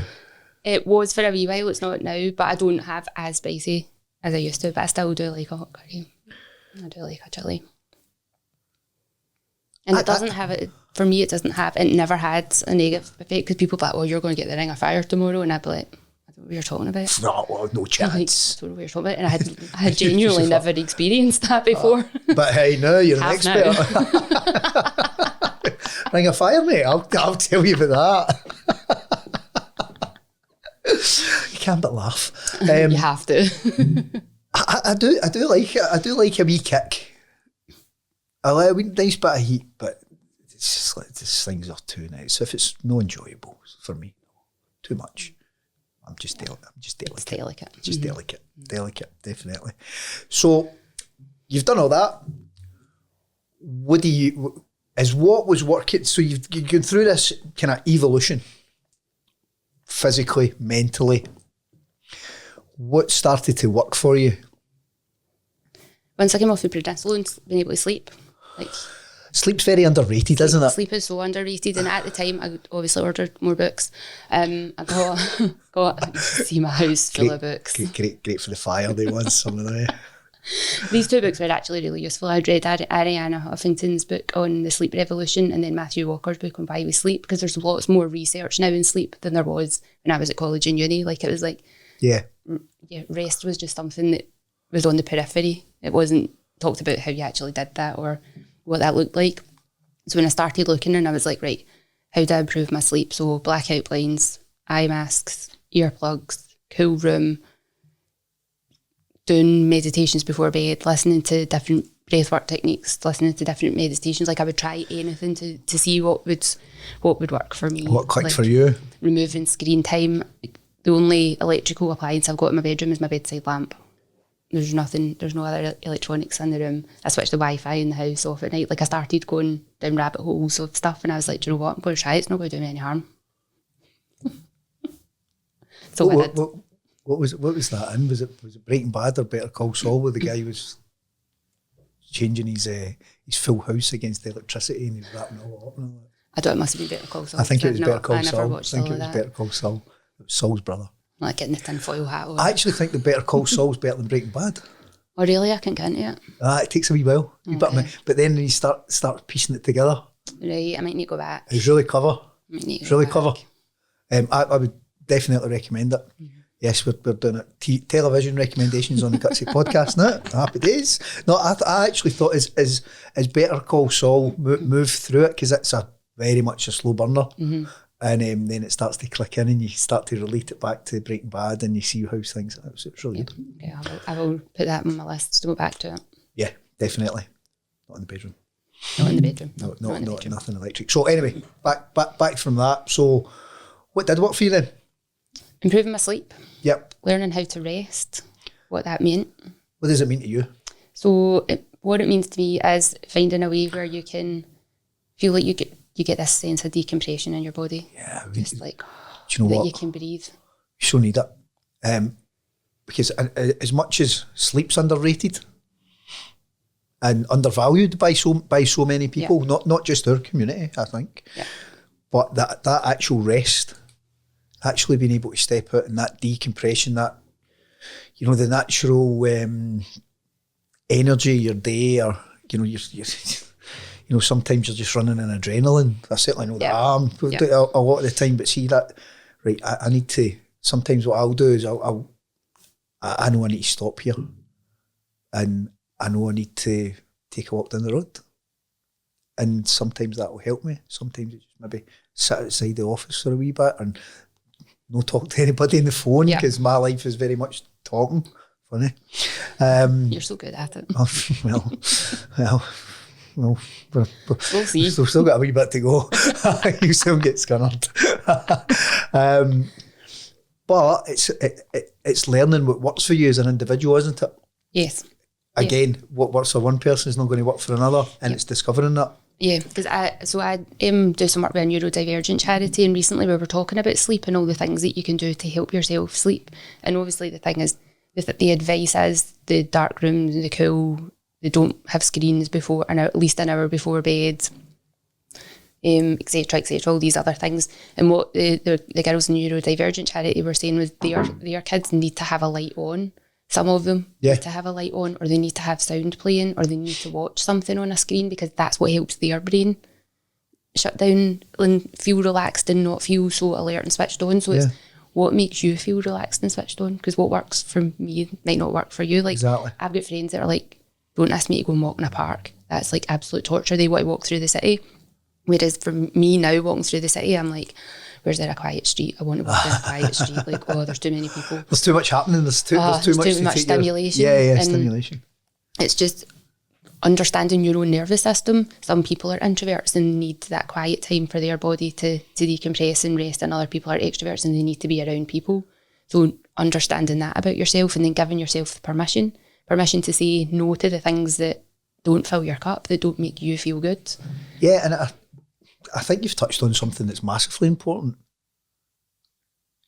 It was for a wee while, it's not now, but I don't have as spicy as I used to, but I still do like a hot curry. I do like a chilli. And it doesn't have it, for me, it never had a negative effect, because people be like, well, you're going to get the ring of fire tomorrow. And I'd be like, I don't know what you're talking about. No, well, no chance. Like, I don't know what you're talking about. And I had genuinely never experienced that before. But hey, now you're an expert. Ring of fire, mate. I'll tell you about that. You can't but laugh. You have to. I do like it. I do like a wee kick. I like a wee nice bit of heat, but it's just like these things are too nice. If it's no enjoyable for me, too much. I'm just delicate. It's delicate. Just delicate, definitely. So you've done all that. What was working? So you've gone through this kind of evolution, physically, mentally. What started to work for you? Once I came off the prednisolone, being able to sleep. Like, sleep's very underrated, isn't it? Sleep is so underrated, and at the time I obviously ordered more books. I got see my house full of books. Great for the fire day ones. Some of them. These 2 books were actually really useful. I'd read Arianna Huffington's book on the sleep revolution, and then Matthew Walker's book on why we sleep, because there's lots more research now in sleep than there was when I was at college and uni. Like, it was like, rest was just something that was on the periphery. It wasn't talked about how you actually did that or what that looked like. So when I started looking, and I was like, right, how do I improve my sleep? So blackout blinds, eye masks, earplugs, cool room, doing meditations before bed, listening to different breathwork techniques, listening to different meditations. Like, I would try anything to see what would work for me. What clicked for you? Removing screen time. The only electrical appliance I've got in my bedroom is my bedside lamp. There's no other electronics in the room. I switched the Wi-Fi in the house off at night. Like, I started going down rabbit holes of stuff, and I was like, do you know what? I'm going to try it. It's not going to do me any harm. So what was that in? Was it Breaking Bad or Better Call Saul, where the guy was changing his full house against the electricity and he was wrapping it all up? And all that? I don't. It must have been Better Call Saul. I think it was Better Call Saul. I never watched all of that. Better Call Saul. It was Saul's brother. Like getting the tinfoil hat on. I actually think the Better Call Saul's better than Breaking Bad. Oh really? I can't get into it. It takes a wee while. Okay. But then you start piecing it together. Right, I might need to go back. It's really clever. It's really clever. I would definitely recommend it. Mm-hmm. Yes, we're doing it. Television recommendations on the Gutsy podcast now. Happy days. No, I actually thought as Better Call Saul move through it, because it's a very much a slow burner. Mm-hmm. And then it starts to click in and you start to relate it back to Breaking Bad and you see how things are. It's really good. Okay, I will put that on my list to go back to it. Yeah, definitely. Not in the bedroom. Not in the bedroom. No, nothing electric. So anyway, back from that. So what did work for you then? Improving my sleep. Yep. Learning how to rest. What that meant. What does it mean to you? So what it means to me is finding a way where you can feel like you get this sense of decompression in your body. Yeah. Just like, do you know what? You can breathe. You so need it. Because as much as sleep's underrated and undervalued by so many people, not just our community, I think, but that actual rest, actually being able to step out and that decompression, that, you know, the natural energy of your day, or, you know, you know, sometimes you're just running on adrenaline. I certainly know that I am a lot of the time, but see that, right, I need to, sometimes what I'll do is I know I need to stop here, and I know I need to take a walk down the road, and sometimes that will help me. Sometimes it's just maybe sit outside the office for a wee bit and no talk to anybody on the phone, because my life is very much talking. Funny. You're so good at it. Well, we'll see. We've still got a wee bit to go. You still get scunnered. But it's learning what works for you as an individual, isn't it? Yes. Again, what works for one person is not going to work for another, and it's discovering that. Yeah, because I do some work with a neurodivergent charity, and recently we were talking about sleep and all the things that you can do to help yourself sleep. And obviously the thing is, the advice is the dark room, the cool, they don't have screens before, and at least an hour before bed, etc., all these other things. And what the girls in neurodivergent charity were saying was their kids need to have a light on some of them need to have a light on, or they need to have sound playing, or they need to watch something on a screen because that's what helps their brain shut down and feel relaxed and not feel so alert and switched on. So it's what makes you feel relaxed and switched on, because what works for me might not work for you. Like, I've got friends that are like, don't ask me to go and walk in a park. That's like absolute torture. They want to walk through the city. Whereas for me now, walking through the city, I'm like, where's there a quiet street? I want to walk down a quiet street. Like, oh, there's too many people. There's too much happening. There's too much stimulation. Stimulation. It's just understanding your own nervous system. Some people are introverts and need that quiet time for their body to decompress and rest, and other people are extroverts and they need to be around people. So understanding that about yourself, and then giving yourself permission to say no to the things that don't fill your cup, that don't make you feel good. Yeah, and I think you've touched on something that's massively important.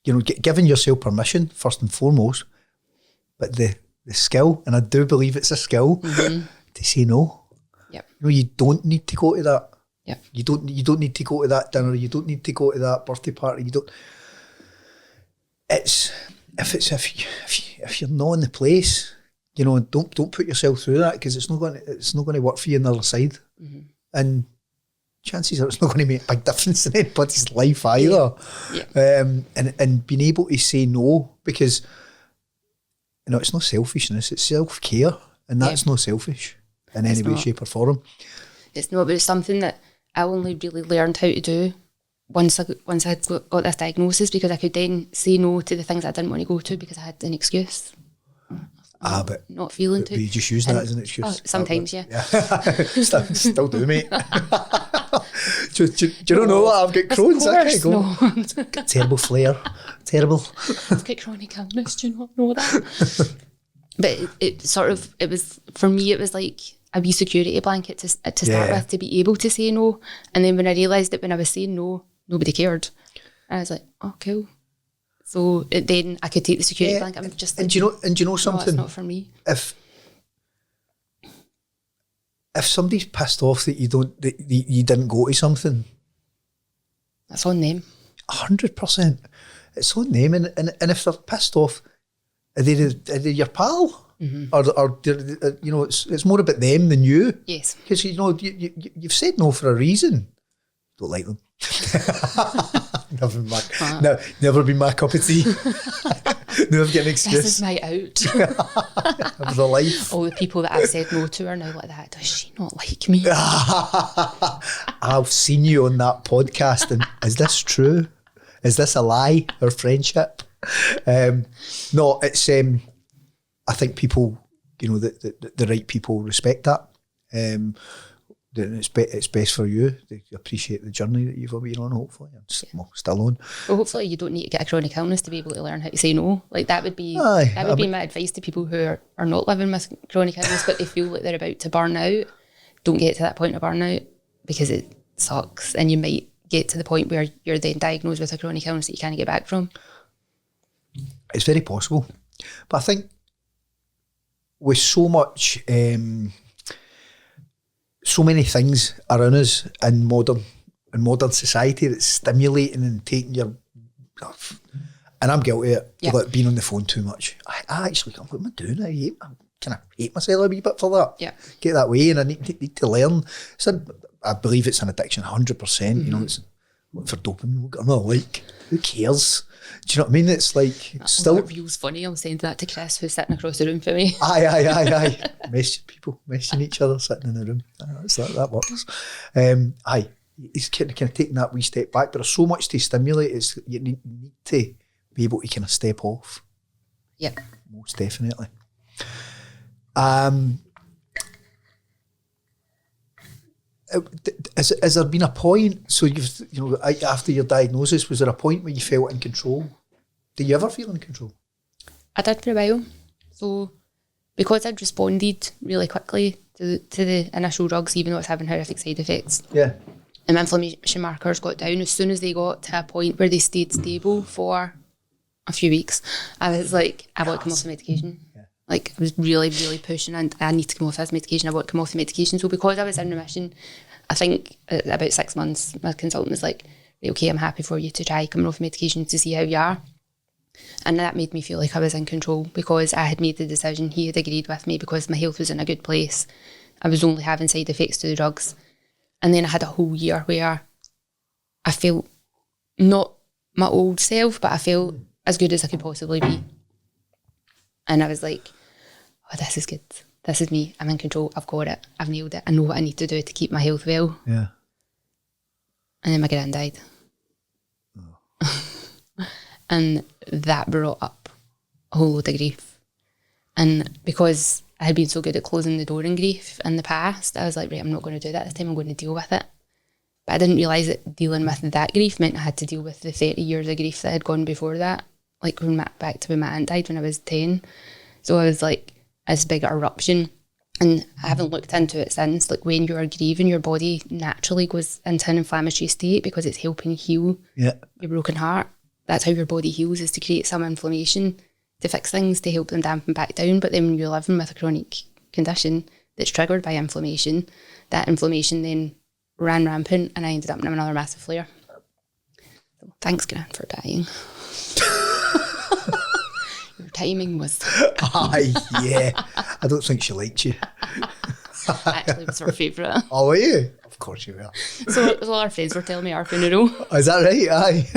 You know, giving yourself permission first and foremost, but the skill, and I do believe it's a skill, to say no. Yep. You know, you don't need to go to that. Yep. You don't need to go to that dinner. You don't need to go to that birthday party. You don't. If you're not in the place, you know, don't put yourself through that, because it's not going to work for you on the other side, and chances are it's not going to make a big difference in anybody's life either. Yeah. And being able to say no, because you know, it's not selfishness, it's self-care, and that's not selfish in any way, shape or form. It's not, but it's something that I only really learned how to do once I got this diagnosis, because I could then say no to the things I didn't want to go to because I had an excuse. But not feeling but you just use that as an excuse. Oh, sometimes, yeah. Still do, mate. do you know what? I've got Crohn's. I can't go. Got terrible flair. Terrible. I've got chronic illness. Do you not know that? But it was, for me, it was like a wee security blanket to start with, to be able to say no. And then when I realised that when I was saying no, nobody cared, I was like, oh, cool. So then I could take the security blanket. I'm just like, and do you know something? No, it's not for me. If somebody's pissed off that you didn't go to something, that's on them. 100%. It's on them, and if they're pissed off, are they your pal? Or you know, it's more about them than you. Yes. Because you know you've said no for a reason. Don't like them. Never been my cup of tea. Never get an excuse. This is my out. Of the life. All the people that I've said no to are now like that. Does she not like me? I've seen you on that podcast, and is this true? Is this a lie, our friendship? No, it's. I think people, you know, the right people respect that. It's best for you. They appreciate the journey that you've been on, hopefully, and still on. Well, hopefully you don't need to get a chronic illness to be able to learn how to say no. Like that would be my advice to people who are not living with chronic illness, but they feel like they're about to burn out. Don't get to that point of burnout, because it sucks, and you might get to the point where you're then diagnosed with a chronic illness that you can't get back from. It's very possible, but I think with so much. So many things around us in modern society that's stimulating and taking your, and I'm guilty of it, like being on the phone too much. I actually, what am I doing? I kind of hate myself a wee bit for that. Yeah, get that way, and I need to learn. So I believe it's an addiction, 100%. You know, it's for dopamine. We've got another like. Who cares? Do you know what I mean? It's like still. That view's funny. I'm saying that to Chris, who's sitting across the room from me. Aye. Messaging each other, sitting in the room. That works. He's kind of taking that wee step back, but there's so much to stimulate. You need to be able to kind of step off. Yeah, most definitely. Has there been a point? So after your diagnosis, was there a point where you felt in control? Did you ever feel in control? I did for a while. So because I'd responded really quickly to the initial drugs, even though it's having horrific side effects. Yeah. And my inflammation markers got down. As soon as they got to a point where they stayed stable for a few weeks, I was like, I want to come off the medication. Yeah. Like, I was really, really pushing, and I need to come off this medication. I want to come off the medication. So because I was in remission, I think at about 6 months, my consultant was like, okay, I'm happy for you to try coming off medication to see how you are. And that made me feel like I was in control because I had made the decision. He had agreed with me because my health was in a good place. I was only having side effects to the drugs. And then I had a whole year where I felt not my old self, but I felt as good as I could possibly be. And I was like, oh, this is good. This is me. I'm in control. I've got it. I've nailed it. I know what I need to do to keep my health well. Yeah. And then my gran died. And that brought up a whole load of grief. And because I had been so good at closing the door in grief in the past, I was like, right, I'm not going to do that this time. I'm going to deal with it. But I didn't realise that dealing with that grief meant I had to deal with the 30 years of grief that had gone before that. Like going back to when my aunt died when I was 10. So I was like, this big eruption. And I haven't looked into it since. Like when you are grieving, your body naturally goes into an inflammatory state because it's helping heal your broken heart. That's how your body heals, is to create some inflammation to fix things, to help them dampen back down. But then when you're living with a chronic condition that's triggered by inflammation, that inflammation then ran rampant and I ended up in another massive flare. So thanks, Gran, for dying. Your timing was... Aye, yeah. I don't think she liked you. Actually, it was her favourite. Oh, were you? Of course you were. So all our friends were telling me our funeral. Is that right? Aye.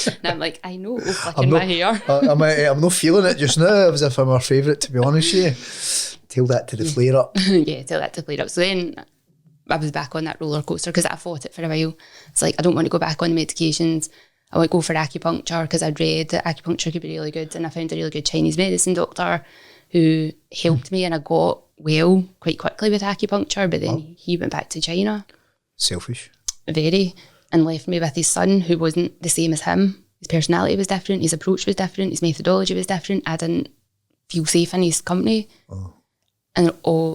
And I'm like, I know, flicking my hair. I'm not feeling it just now, as if I'm her favourite, to be honest with you. Tell that to the flare up. Yeah, tell that to flare up. So then I was back on that roller coaster because I fought it for a while. It's like, I don't want to go back on the medications. I want to go for acupuncture because I'd read that acupuncture could be really good, and I found a really good Chinese medicine doctor who helped me, and I got well quite quickly with acupuncture, but then he went back to China. Selfish. Very. And left me with his son who wasn't the same as him. His personality was different, his approach was different, his methodology was different. I didn't feel safe in his company. And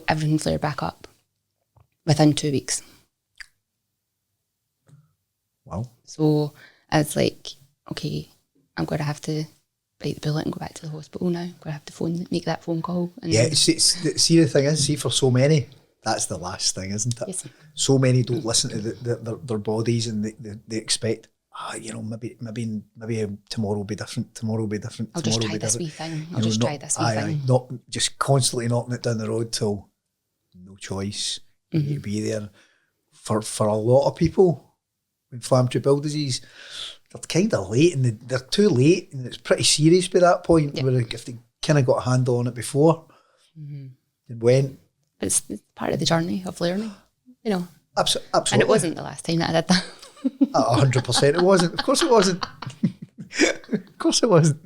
everything flared back up within 2 weeks. Wow. So I was like, okay, I'm going to have to bite the bullet and go back to the hospital now. I'm going to have to make that phone call. And yeah, see the thing is, for so many, that's the last thing, isn't it? Yes. So many don't listen to their bodies, and they expect, maybe tomorrow will be different. Tomorrow will be different. I'll just try this wee thing. I'll just try this wee thing. Not just constantly knocking it down the road till no choice. You need to be there. For a lot of people, inflammatory bowel disease, they're kind of late, and they're too late, and it's pretty serious by that point. Yep. Where if they kind of got a handle on it before, and went. It's part of the journey of learning, Absolutely. And it wasn't the last time that I did that. 100% it wasn't. Of course it wasn't. Of course it wasn't.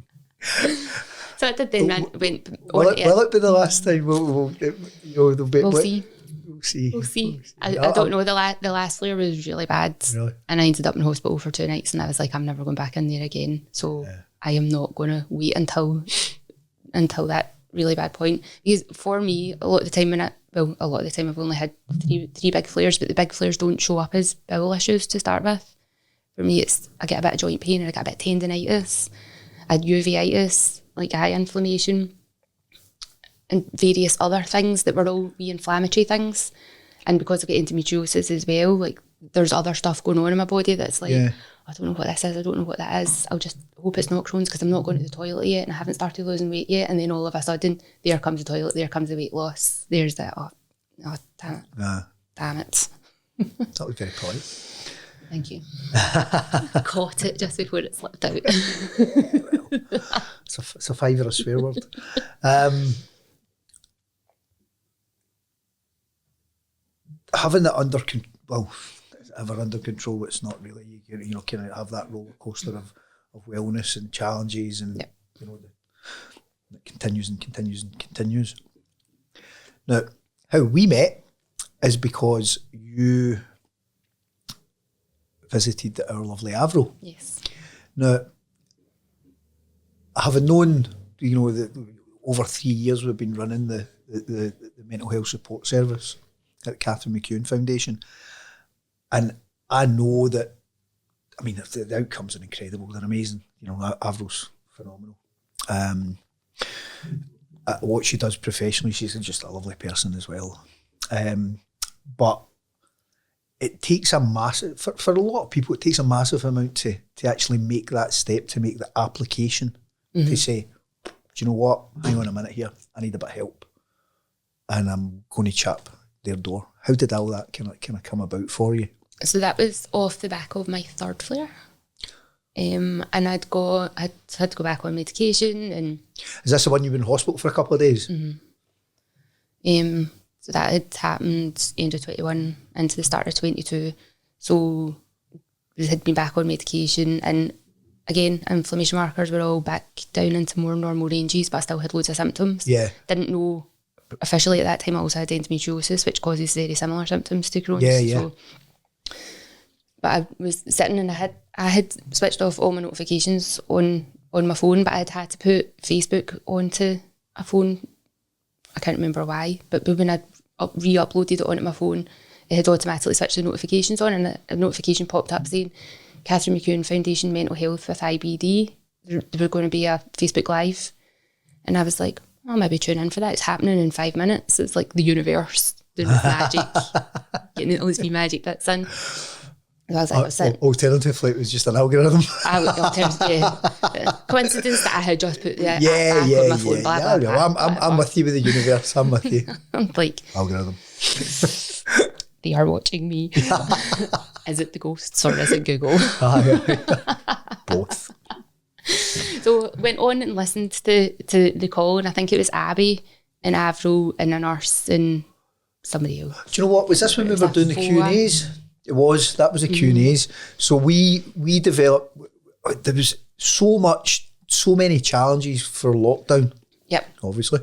So I did then went will it be the last time? We'll see. We'll see. I don't know. The last flare was really bad. Really? And I ended up in hospital for 2 nights, and I was like, I'm never going back in there again. So I am not going to wait until that really bad point. Because for me, a lot of the time I've only had three big flares, but the big flares don't show up as bowel issues to start with. For me, I get a bit of joint pain, and I get a bit of tendinitis. I had uveitis, like eye inflammation, and various other things that were all wee inflammatory things. And because I get endometriosis as well, like there's other stuff going on in my body that's like, I don't know what this is, I don't know what that is. I'll just hope it's not Crohn's because I'm not going to the toilet yet and I haven't started losing weight yet. And then all of a sudden, there comes the toilet, there comes the weight loss. There's that, damn it. Damn it. That was very polite. Thank you. I caught it just before it slipped out. It's a five or a swear word. Having it under control, it's not really, kind of have that roller coaster of wellness and challenges, and it continues and continues and continues. Now, how we met is because you visited our lovely Avro. Yes. Now, having known, that over 3 years we've been running the mental health support service at the Catherine McEwen Foundation, and I know that, the outcomes are incredible, they're amazing. Avro's phenomenal. What she does professionally, she's just a lovely person as well. But it takes a massive, for a lot of people, it takes a massive amount to actually make that step, to make the application to say, do you know what? Hang on a minute here. I need a bit of help. And I'm going to chap their door. How did all that kind of come about for you? So that was off the back of my third flare. And I'd had to go back on medication. And is this the one you were in hospital for a couple of days? Mm-hmm. So that had happened end of 21 into the start of 22. So we had been back on medication, and again, inflammation markers were all back down into more normal ranges, but I still had loads of symptoms. Yeah. Didn't know officially at that time I also had endometriosis, which causes very similar symptoms to Crohn's. Yeah. So, but I was sitting and I had switched off all my notifications on my phone, but I'd had to put Facebook onto a phone. I can't remember why, but when I re-uploaded it onto my phone, it had automatically switched the notifications on, and a notification popped up saying Catherine McEwen Foundation Mental Health with IBD. There were going to be a Facebook Live, and I was like, I'll maybe tune in for that. It's happening in 5 minutes. It's like the universe doing magic, getting all these magic bits in. So I was like, alternatively, it was just an algorithm. Coincidence that I had just put the app on my phone. I'm with you with the universe. I'm with you. I'm like, algorithm. They are watching me. Is it the ghosts or is it Google? Both. So went on and listened to the call, and I think it was Abby and Avril and a nurse and somebody else. Do you know what? Was this when we were doing the Q&As? It was. That was the Q&As. So we developed, there was so many challenges for lockdown. Yep. Obviously.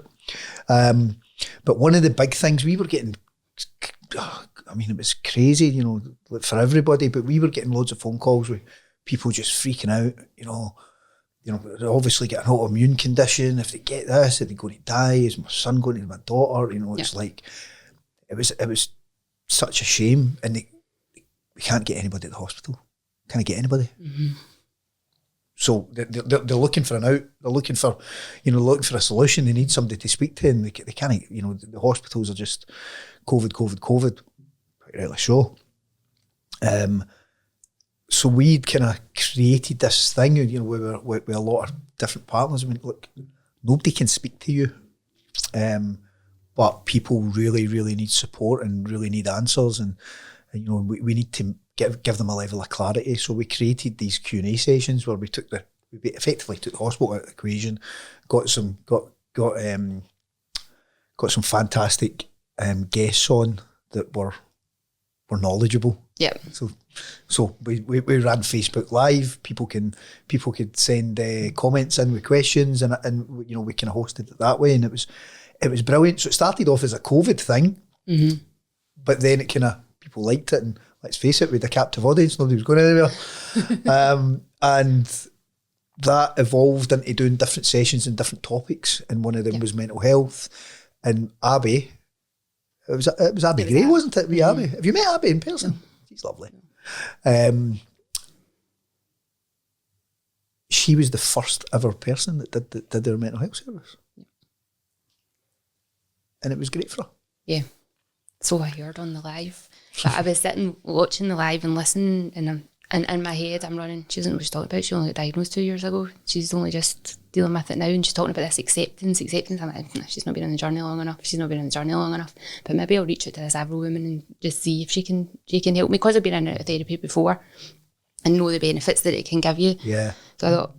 But one of the big things we were getting, I mean, it was crazy, you know, for everybody, but we were getting loads of phone calls with people just freaking out, you know, they're obviously getting an autoimmune condition. If they get this, are they going to die? Is my son going to my daughter? You know, it's like, it was such a shame. And we can't get anybody at the hospital. Can't get anybody. Mm-hmm. So they're looking for an out. They're looking for a solution. They need somebody to speak to, and they can't. You know, the hospitals are just COVID. Quite rightly so. So we'd kind of created this thing. You know, we were with a lot of different partners. I mean, look, nobody can speak to you, but people really, really need support and really need answers. And you know, we need to give them a level of clarity. So we created these Q&A sessions where we effectively took the hospital out of the equation, got some fantastic guests on that were knowledgeable. Yeah. So we ran Facebook Live. People could send comments in with questions, and you know, we kind of hosted it that way, and it was brilliant. So it started off as a COVID thing, but then it kind of, people liked it, and let's face it, we had a captive audience, nobody was going anywhere. And that evolved into doing different sessions and different topics, and one of them was mental health. And Abby, it was Abby Gray, wasn't it? Abby. Have you met Abby in person? No. She's lovely. She was the first ever person that did their mental health service. And it was great for her. Yeah. So I heard on the live. But I was sitting watching the live and listening, and in my head I'm running, she doesn't know what she's talking about. She only got diagnosed 2 years ago. She's only just dealing with it now, and she's talking about this acceptance. I'm like, she's not been on the journey long enough. But maybe I'll reach out to this Avril woman and just see if she can help me, because I've been in and out of therapy before and know the benefits that it can give you. Yeah. So I thought,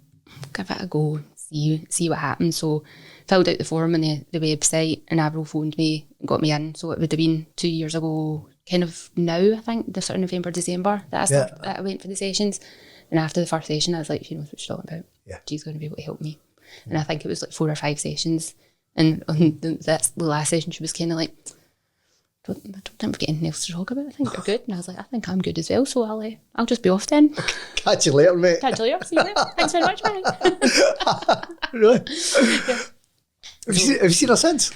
give it a go, see what happens. So filled out the form on the website, and Avril phoned me and got me in. So it would have been 2 years ago, kind of now, I think, the sort of November, December that I went for the sessions. And after the first session, I was like, she knows what she's talking about. Yeah. She's going to be able to help me. And I think it was like 4 or 5 sessions. And on the last session, she was kind of like, I don't think we've got anything else to talk about. I think we're good. And I was like, I think I'm good as well, so I'll just be off then. Catch you later, mate. Catch you later. See you later. Thanks very much, bye. Really? Yeah. Have you seen her since?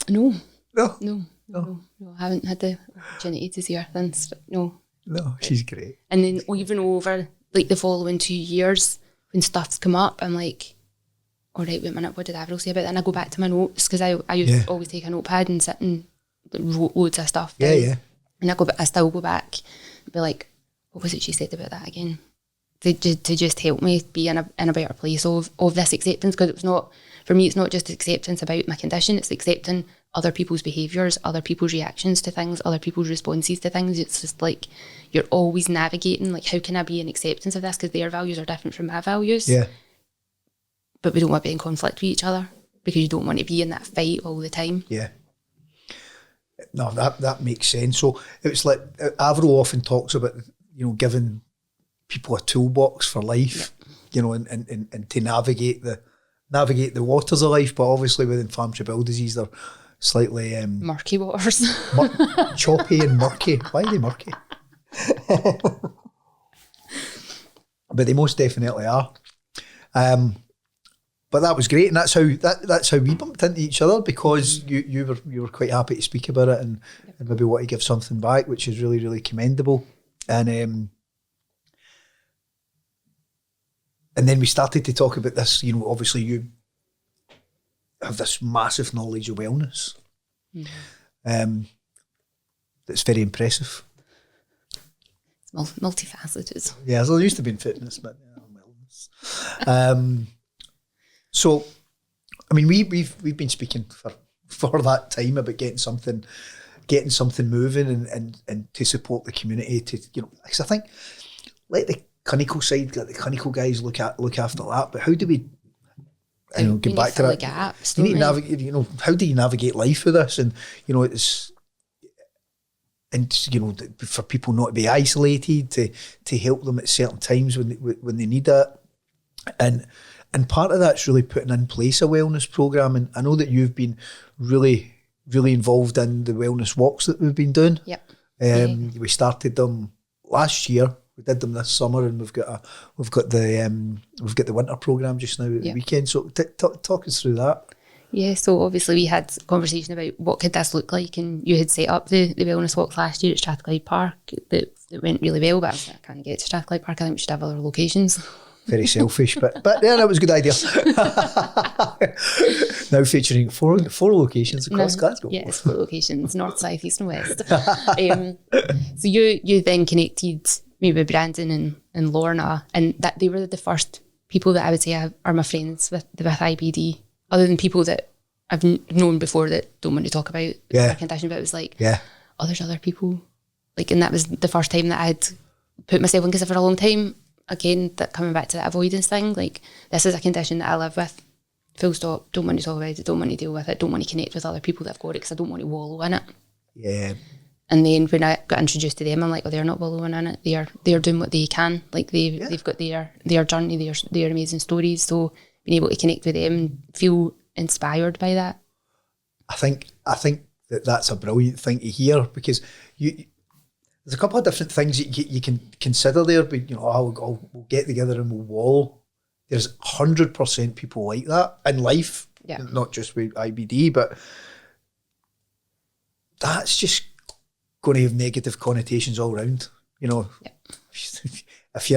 No. No. I haven't had the opportunity to see her since. No, she's great. And then even over like the following 2 years, when stuff's come up, I'm like, all right, wait a minute, what did Avril say about that? And I go back to my notes, because I used to always take a notepad and sit and wrote loads of stuff down. Yeah. And I still go back and be like, what was it she said about that again? to just help me be in a better place of this acceptance, because it's not, for me, it's not just acceptance about my condition, it's accepting other people's behaviours, other people's reactions to things, other people's responses to things. It's just like you're always navigating, like, how can I be in acceptance of this, because their values are different from my values. Yeah. But we don't want to be in conflict with each other, because you don't want to be in that fight all the time. Yeah. No, that makes sense. So it's like Avro often talks about, giving people a toolbox for life, and to navigate the waters of life. But obviously with inflammatory bowel disease, they're slightly murky waters. Choppy and murky. Why are they murky? But they most definitely are. But that was great, and that's how we bumped into each other, because you were quite happy to speak about it and maybe want to give something back, which is really, really commendable. And then we started to talk about this. Obviously you have this massive knowledge of wellness. That's very impressive. It's multifaceted. Yeah, so there used to be in fitness, but wellness. So, I mean, we've been speaking for that time about getting something moving and to support the community, because I think, let the clinical side, let the clinical guys look after that. But how do we? Get back to that. Gaps, you need to navigate. How do you navigate life with this? And for people not to be isolated, to help them at certain times when they need that, and part of that's really putting in place a wellness program. And I know that you've been really, really involved in the wellness walks that we've been doing. Yep. We started them last year. We did them this summer, and we've got the winter program just now at the weekend. So talk us through that. Yeah, so obviously we had a conversation about what could this look like, and you had set up the wellness walk last year at Strathclyde Park that went really well, but I can't get to Strathclyde Park. I think we should have other locations. Very selfish, but yeah, that was a good idea. Now featuring four locations across Glasgow. Yes, 4 locations, north, south, east and west. So you then connected me with Brandon and Lorna, and that they were the first people that I would say are my friends with IBD, other than people that I've known before that don't want to talk about their condition. But it was like, oh, there's other people. Like, and that was the first time that I had put myself in, because for a long time, again, that coming back to that avoidance thing, like, this is a condition that I live with, full stop, don't want to talk about it, don't want to deal with it, don't want to connect with other people that have got it, because I don't want to wallow in it. Yeah. And then when I got introduced to them, I'm like, oh, they're not wallowing in it, they're doing what they can, like they've got their journey, their amazing stories, so being able to connect with them and feel inspired by that. I think that's a brilliant thing to hear, because there's a couple of different things that you can consider there, but we'll get together and we'll wallow. There's 100% people like that in life, not just with IBD, but that's just going to have negative connotations all around. If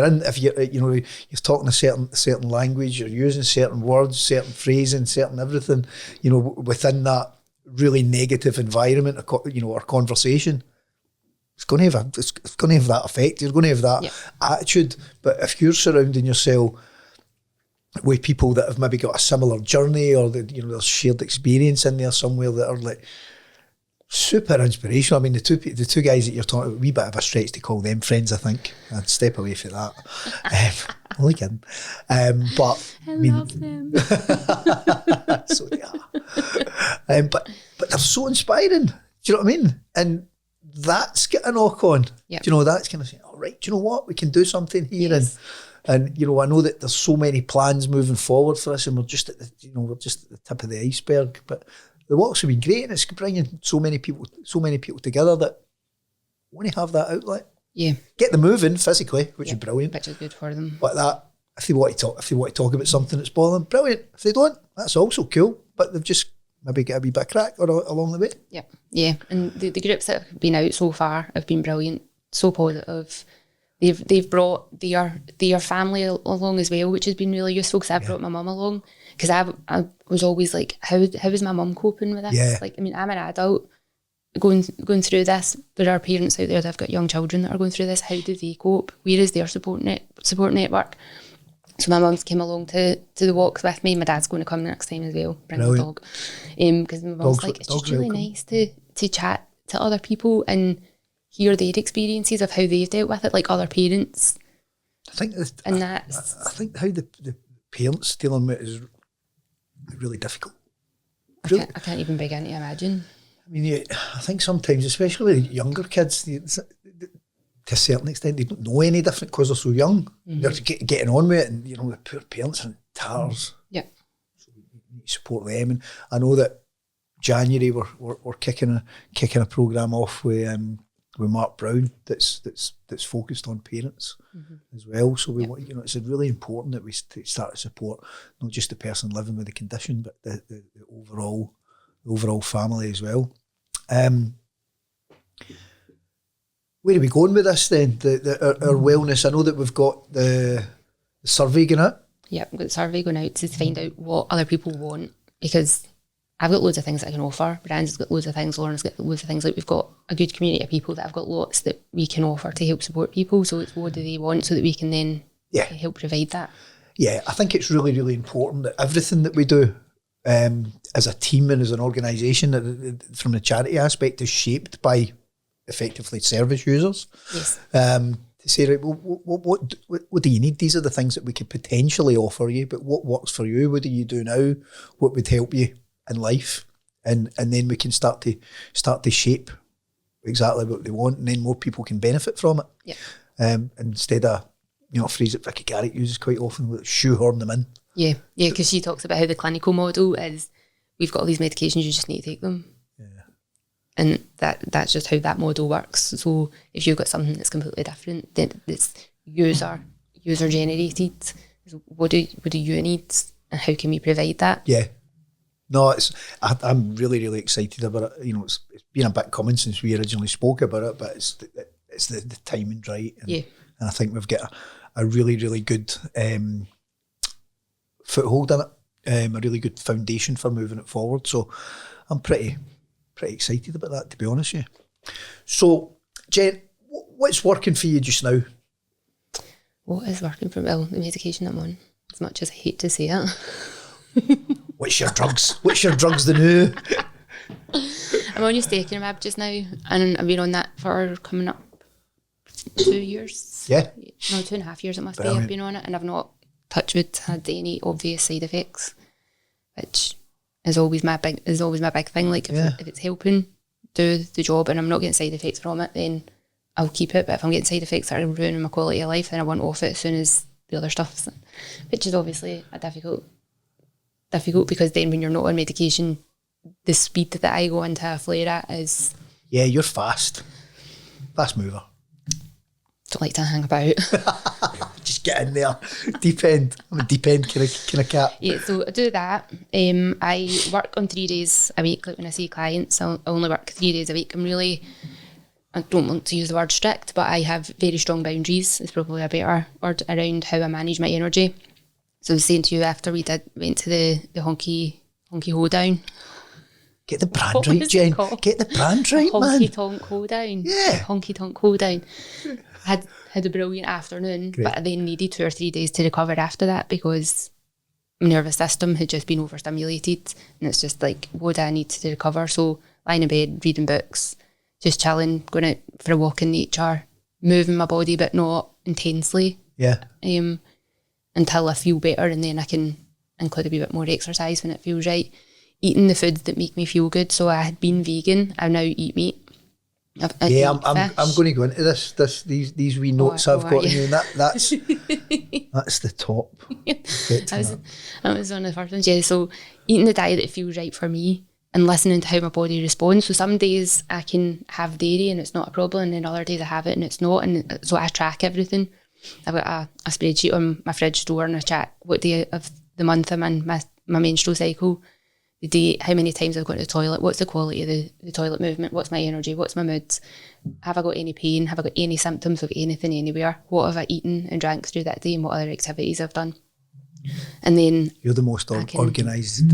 you're talking a certain language, you're using certain words, certain phrasing, certain everything, within that really negative environment, or conversation. It's going to have that effect. You're going to have that attitude. But if you're surrounding yourself with people that have maybe got a similar journey, or there's shared experience in there somewhere that are like super inspirational. I mean, the two guys that you're talking about, a wee bit of a stretch to call them friends, I think. I'd step away from that. Only kidding. But I love them. So they are. But they're so inspiring. Do you know what I mean? And that's got a knock on. Yep. That's kind of saying, all right, do you know what? We can do something here. Yes. And I know that there's so many plans moving forward for us, and we're just at the tip of the iceberg. But the walks have been great, and it's bringing so many people together that want to have that outlet. Yeah. Get them moving physically, which is brilliant. Which is good for them. But that, if they want to talk about something that's bothering them, brilliant. If they don't, that's also cool. But they've just maybe get a wee bit of crack along the way. Yeah. And the groups that have been out so far have been brilliant, so positive. They've brought their family along as well, which has been really useful, because I've brought my mum along, because I was always like, how is my mum coping with this? Like, I mean, I'm an adult, going through this, there are parents out there that have got young children that are going through this. How do they cope? Where is their support network? So my mum's came along to the walks with me. My dad's going to come next time as well, bring the dog. Because my mum's like, it's just really nice to chat to other people and hear their experiences of how they've dealt with it, like other parents. I think how the parents dealing with it is really difficult. I can't even begin to imagine. I mean, I think sometimes, especially with younger kids, to a certain extent, they don't know any different because they're so young. They're getting on with it, and you know, the poor parents are in tatters. Yeah. So we need to support them. And I know that January we're kicking a programme off with Mark Brown that's focused on parents as well. So we want, you know, it's really important that we start to support not just the person living with the condition, but the overall family as well. Where are we going with this then? Our wellness. I know that we've got the survey going out. Yeah, we've got the survey going out to find out what other people want, because I've got loads of things that I can offer. Brandon's got loads of things. Lauren's got loads of things. Like, we've got a good community of people that have got lots that we can offer to help support people. So it's what do they want, so that we can then help provide that. Yeah, I think it's really, really important that everything that we do as a team and as an organisation, from the charity aspect, is shaped by effectively service users. Yes. To say, right, well, what do you need? These are the things that we could potentially offer you, but what works for you? What do you do now? What would help you in life? And then we can start to shape exactly what they want, and then more people can benefit from it. Yeah. Instead of, you know, a phrase that Vicky Garrett uses quite often, shoehorn them in. Yeah, because she talks about how the clinical model is, we've got all these medications, you just need to take them. And that's just how that model works. So if you've got something that's completely different, then it's user generated. What do you need, and how can we provide that? Yeah. No, I'm really, really excited about it. You know, it's been a bit coming since we originally spoke about it, but it's the timing's right. And, and I think we've got a really, really good foothold in it, a really good foundation for moving it forward. So I'm pretty excited about that, to be honest with you. So, Jen, what's working for you just now? What is working for me? Well, the medication I'm on, as much as I hate to say it. What's your drugs? What's your drugs the new? I'm on ustekinumab just now, and I've been on that for coming up 2 years. Yeah. No, 2.5 years it must be. I've been on it, and I've not, touch wood, had any obvious side effects, which is always my big thing. Like, if it's helping do the job and I'm not getting side effects from it, then I'll keep it. But if I'm getting side effects that are ruining my quality of life, then I want off it as soon as the other stuff's, which is obviously a difficult, because then when you're not on medication, the speed that I go into a flare at is... Yeah, you're fast mover. Don't like to hang about. Just get in there. Deep end. I'm a deep end kind of cat. Yeah, so I do that. I work on 3 days a week. Like, when I see clients, I only work 3 days a week. I don't want to use the word strict, but I have very strong boundaries. It's probably a better word around how I manage my energy. So I was saying to you, after we went to the honky hoedown. Get the brand right, Jen. Get the brand right, man. Honky tonk hoedown. Yeah. Honky tonk hoedown. Had a brilliant afternoon, but I then needed 2 or 3 days to recover after that, because my nervous system had just been overstimulated, and it's just like, what do I need to recover? So lying in bed, reading books, just chilling, going out for a walk in nature, moving my body but not intensely. Yeah. Until I feel better, and then I can include a wee bit more exercise when it feels right. Eating the foods that make me feel good. So I had been vegan, I now eat meat. I'm going to go into these wee notes I've got in you, and that's the top. I was one of the first ones. Yeah, so eating the diet that feels right for me, and listening to how my body responds. So some days I can have dairy and it's not a problem, and then other days I have it and it's not. And so I track everything. I've got a spreadsheet on my fridge door, and I track what day of the month I'm in my menstrual cycle, the date, how many times I've gone to the toilet, what's the quality of the toilet movement, what's my energy, what's my mood, have I got any pain, have I got any symptoms of anything anywhere, what have I eaten and drank through that day, and what other activities I've done. And then... You're the most organised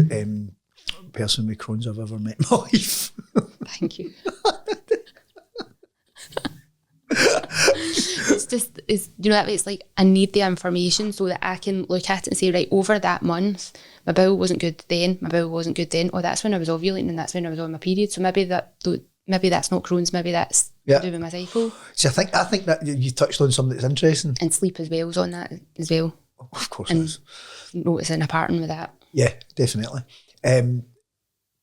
person with Crohn's I've ever met in my life. Thank you. you know, that way it's like I need the information so that I can look at it and say, right, over that month, my bowel wasn't good then, oh, that's when I was ovulating and that's when I was on my period. So maybe that's not Crohn's, maybe that's to do with my cycle. So I think that you touched on something that's interesting. And sleep as well is on that as well. Of course and it is. Noticing a pattern with that. Yeah, definitely.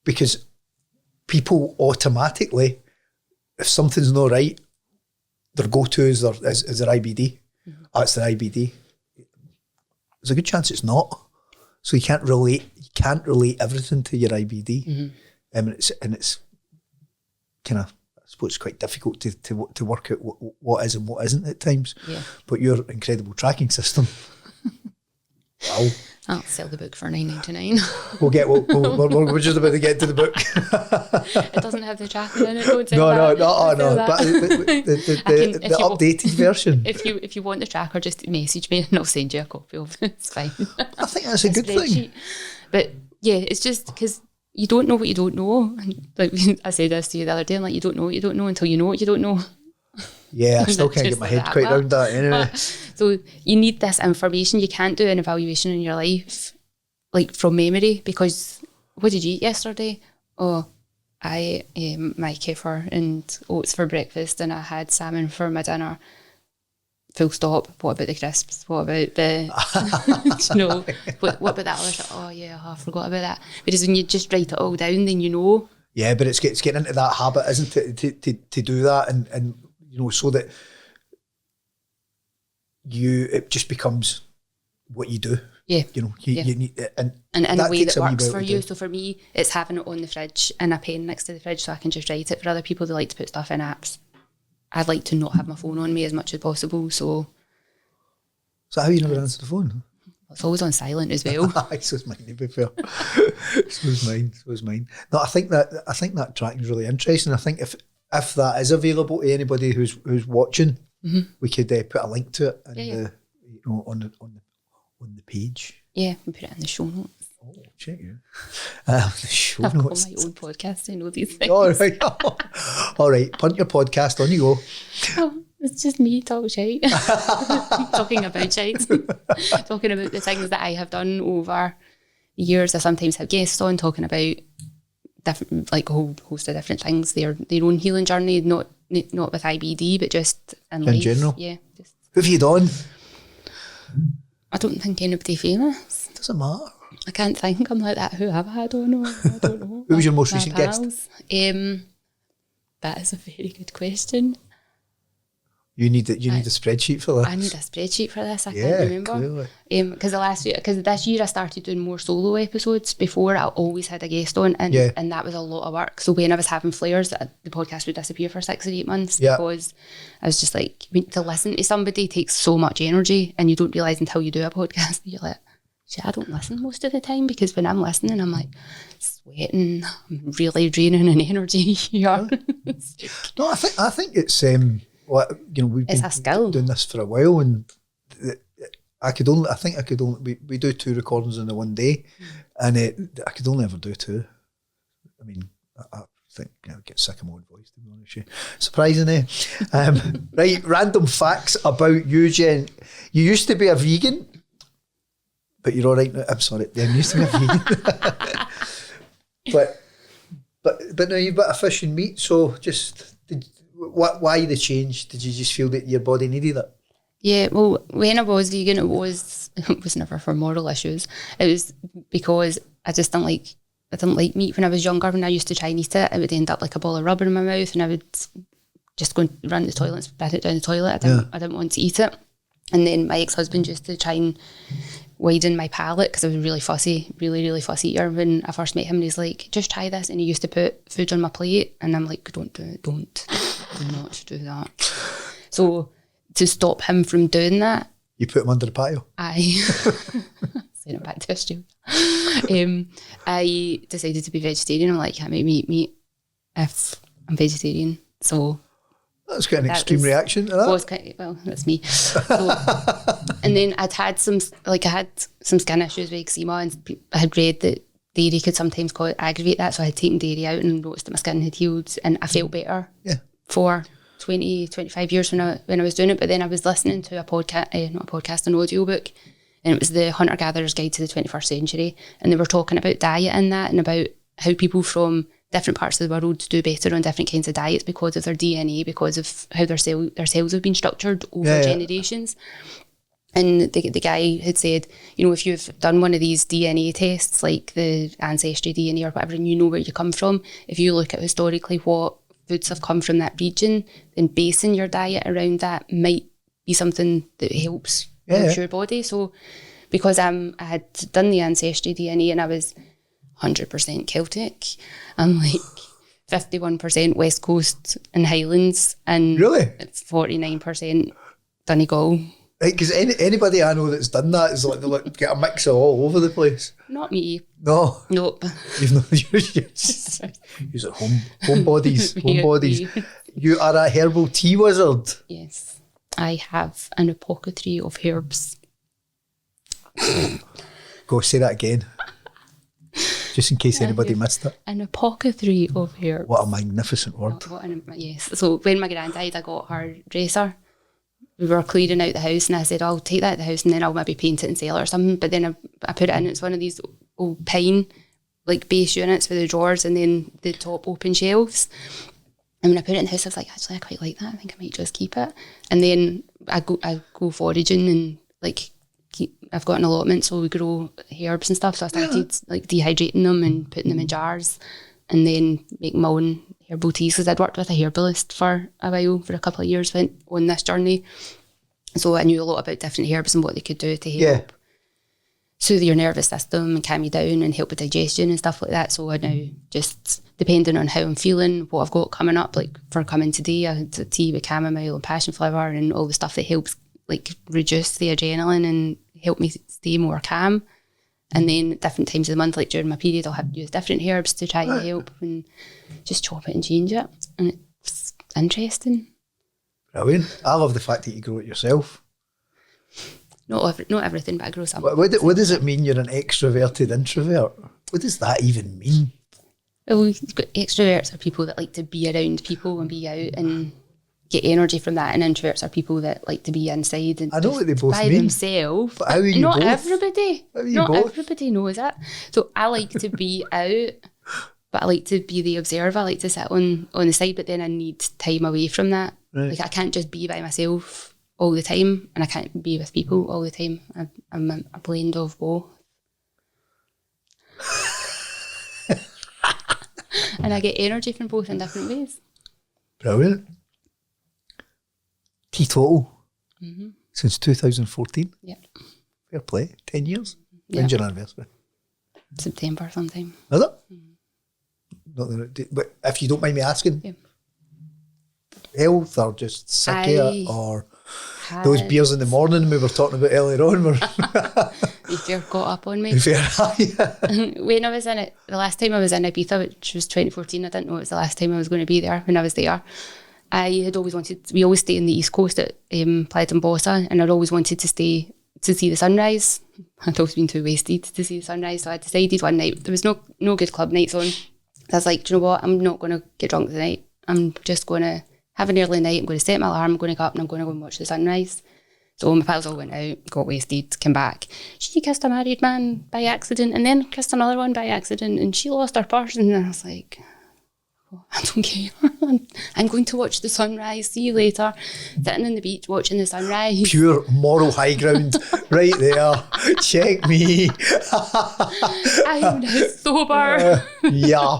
Because people automatically, if something's not right, their go-to is their IBD. Mm-hmm. Oh, it's their IBD. There's a good chance it's not. So you can't relate everything to your IBD. Mm-hmm. And it's kind of, I suppose it's quite difficult to work out what is and what isn't at times. Yeah. But your incredible tracking system. Wow. I'll sell the book for $9.99. We're just about to get to the book. It doesn't have the tracking in it. Don't No. But the updated version. If you want the tracker, just message me and I'll send you a copy of it. It's fine. I think that's a good thing. But yeah, it's just because you don't know what you don't know. Like I said this to you the other day, I'm like, you don't know what you don't know until you know what you don't know. Yeah, I still can't get my head quite around that anyway. So you need this information. You can't do an evaluation in your life like from memory because what did you eat yesterday? Oh, I ate my kefir and oats for breakfast and I had salmon for my dinner. Full stop. What about the crisps? What about the, what about that other shit? Oh yeah, I forgot about that. Because when you just write it all down, then you know. Yeah, but it's getting into that habit, isn't it, to do that and you know, so that it just becomes what you do. Yeah. You know, you need it. And in a way that works for you. So for me, it's having it on the fridge and a pen next to the fridge so I can just write it. For other people, they like to put stuff in apps. I'd like to not have my phone on me as much as possible. So how you never answer the phone? It's always on silent as well. So is mine, to be fair. So is mine. No, I think that tracking is really interesting. I think if that is available to anybody who's watching, mm-hmm. we could put a link to it and you know, on the page. Yeah, we put it in the show notes. Oh, check you. The show I've notes. got my own podcast. I know these things. All right, all right. Punt your podcast. On you go. Oh, it's just me talking shite. Talking about shite. Talking about the things that I have done over the years. I sometimes have guests on talking about different, like a whole host of different things. Their own healing journey, not with IBD, but just in life. General. Yeah. Who have you done? I don't think anybody famous. Doesn't matter. I can't think. I'm like that. Who have I had on? I don't know. Who was your most recent guest? That is a very good question. You need a spreadsheet for this. I need a spreadsheet for this. I can't remember. Because this year I started doing more solo episodes. Before I always had a guest on, and that was a lot of work. So when I was having flares, the podcast would disappear for 6 or 8 months because I was just like, to listen to somebody takes so much energy, and you don't realise until you do a podcast. You're like, shit, I don't listen most of the time because when I'm listening, I'm like sweating. I'm really draining in energy here. No, I think it's we've it's a skill. Doing this for a while, and I think I could only we do 2 recordings in a one day, and I could only ever do 2. I mean, I think I'll get sick of my own voice, to be honest with you. Surprisingly. Right, random facts about you, Jen. You used to be a vegan, but you're all right now. I'm sorry, you used to be a vegan. but now you've got a fish and meat, so just why the change? Did you just feel that your body needed it? Yeah, well, when I was vegan, it was never for moral issues. It was because I didn't like meat when I was younger. When I used to try and eat it, it would end up like a ball of rubber in my mouth, and I would just go and run to the toilet and spit it down the toilet. I didn't want to eat it. And then my ex-husband used to try and widen my palate because I was really fussy, really fussy eater when I first met him. And he's like, just try this. And he used to put food on my plate, and I'm like, don't do it, do not do that. So to stop him from doing that, you put him under the patio. Send him back to his jail. I decided to be vegetarian. I'm like, can't make me eat meat if I'm vegetarian. So that's quite an extreme reaction to that. Well, that's me. So, and then I had some skin issues with eczema, and I had read that dairy could sometimes aggravate that. So I had taken dairy out and noticed that my skin had healed, and I felt better for 25 years when I was doing it, but then I was listening to a podcast, not a podcast, an audiobook, and it was the Hunter-Gatherer's Guide to the 21st Century, and they were talking about diet in that, and about how people from different parts of the world do better on different kinds of diets because of their DNA, because of how their cells have been structured over generations. And the guy had said, you know, if you've done one of these DNA tests, like the Ancestry DNA or whatever, and you know where you come from, if you look at historically what foods have come from that region, then basing your diet around that might be something that helps your body. So because I had done the Ancestry DNA and I was 100% Celtic, I'm like 51% West Coast and Highlands, and really 49% Donegal. Right, because anybody I know that's done that is like they get a mix of all over the place. Not me. No. Nope. You've not you're homebodies. Homebodies. You are a herbal tea wizard. Yes. I have an apothecary of herbs. Go say that again. Just in case anybody missed it. An apothecary of herbs. What a magnificent word. Yes. So when my gran died, I got her dresser. We were clearing out the house and I said, I'll take that out the house and then I'll maybe paint it and sell it or something. But then I put it in, it's one of these old pine like base units with the drawers and then the top open shelves. And when I put it in the house, I was like, actually, I quite like that. I think I might just keep it. And then I go foraging and like I've got an allotment, so we grow herbs and stuff. So I started like dehydrating them and putting them in jars and then making my own herbal teas, because I'd worked with a herbalist for a while, for a couple of years, went on this journey. So I knew a lot about different herbs and what they could do to help soothe your nervous system and calm you down and help with digestion and stuff like that. So I now just, depending on how I'm feeling, what I've got coming up, like for coming today, I had a tea with chamomile and passion flower and all the stuff that helps like reduce the adrenaline and help me stay more calm. And then at different times of the month, like during my period, I'll have to use different herbs to try and help and just chop it and change it. And it's interesting. Brilliant. I love the fact that you grow it yourself. Not everything, but I grow some. What does it mean you're an extroverted introvert? What does that even mean? Well, extroverts are people that like to be around people and be out and get energy from that, and introverts are people that like to be inside and I know what they both by mean, themselves. but how are you not both? Everybody. How are you not both? Everybody knows that. So I like to be out, but I like to be the observer. I like to sit on the side, but then I need time away from that. Right. Like I can't just be by myself all the time, and I can't be with people all the time. I'm a blend of both. And I get energy from both in different ways. Brilliant. Teetotal. Mm-hmm. Since 2014. Yeah. Fair play. 10 years. Yeah. When's your anniversary? September sometime. Is it? Not that but if you don't mind me asking, health or just sick of it, or those beers in the morning we were talking about earlier on were You fair got up on me. When I was in it, the last time I was in Ibiza, which was 2014, I didn't know it was the last time I was going to be there. When I was there, I had always wanted, we always stay in the East Coast at Playa d'Embossa, and I'd always wanted to stay to see the sunrise. I'd always been too wasted to see the sunrise, so I decided one night, there was no good club nights on. I was like, do you know what, I'm not going to get drunk tonight. I'm just going to have an early night. I'm going to set my alarm, I'm going to go up and I'm going to go and watch the sunrise. So my pals all went out, got wasted, came back. She kissed a married man by accident and then kissed another one by accident, and she lost her purse, and I was like, oh, I don't care. I'm going to watch the sunrise. See you later. Sitting on the beach watching the sunrise. Pure moral high ground right there. Check me. I am now sober. Yeah.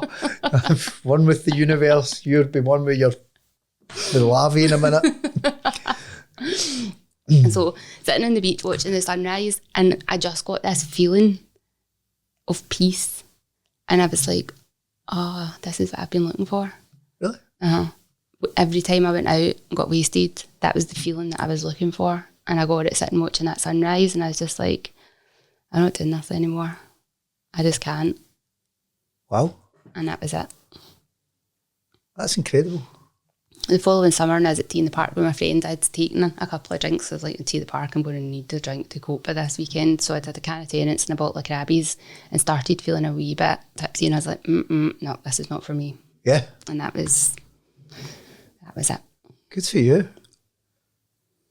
One with the universe. You'll be one with your lavy in a minute. And so sitting on the beach watching the sunrise, and I just got this feeling of peace, and I was like, oh, this is what I've been looking for. Really? Every time I went out and got wasted, that was the feeling that I was looking for, and I got it sitting watching that sunrise, and I was just like, I'm not doing this anymore. I just can't. Wow. And that was it. That's incredible. The following summer, and I was at tea in the park with my friend, I'd taken a couple of drinks. I was like, at tea in the park, I'm going to need a drink to cope with this weekend. So I did a can of Tennent's and a bottle of Crabbies and started feeling a wee bit tipsy, and I was like, no, this is not for me. Yeah. And that was it. Good for you.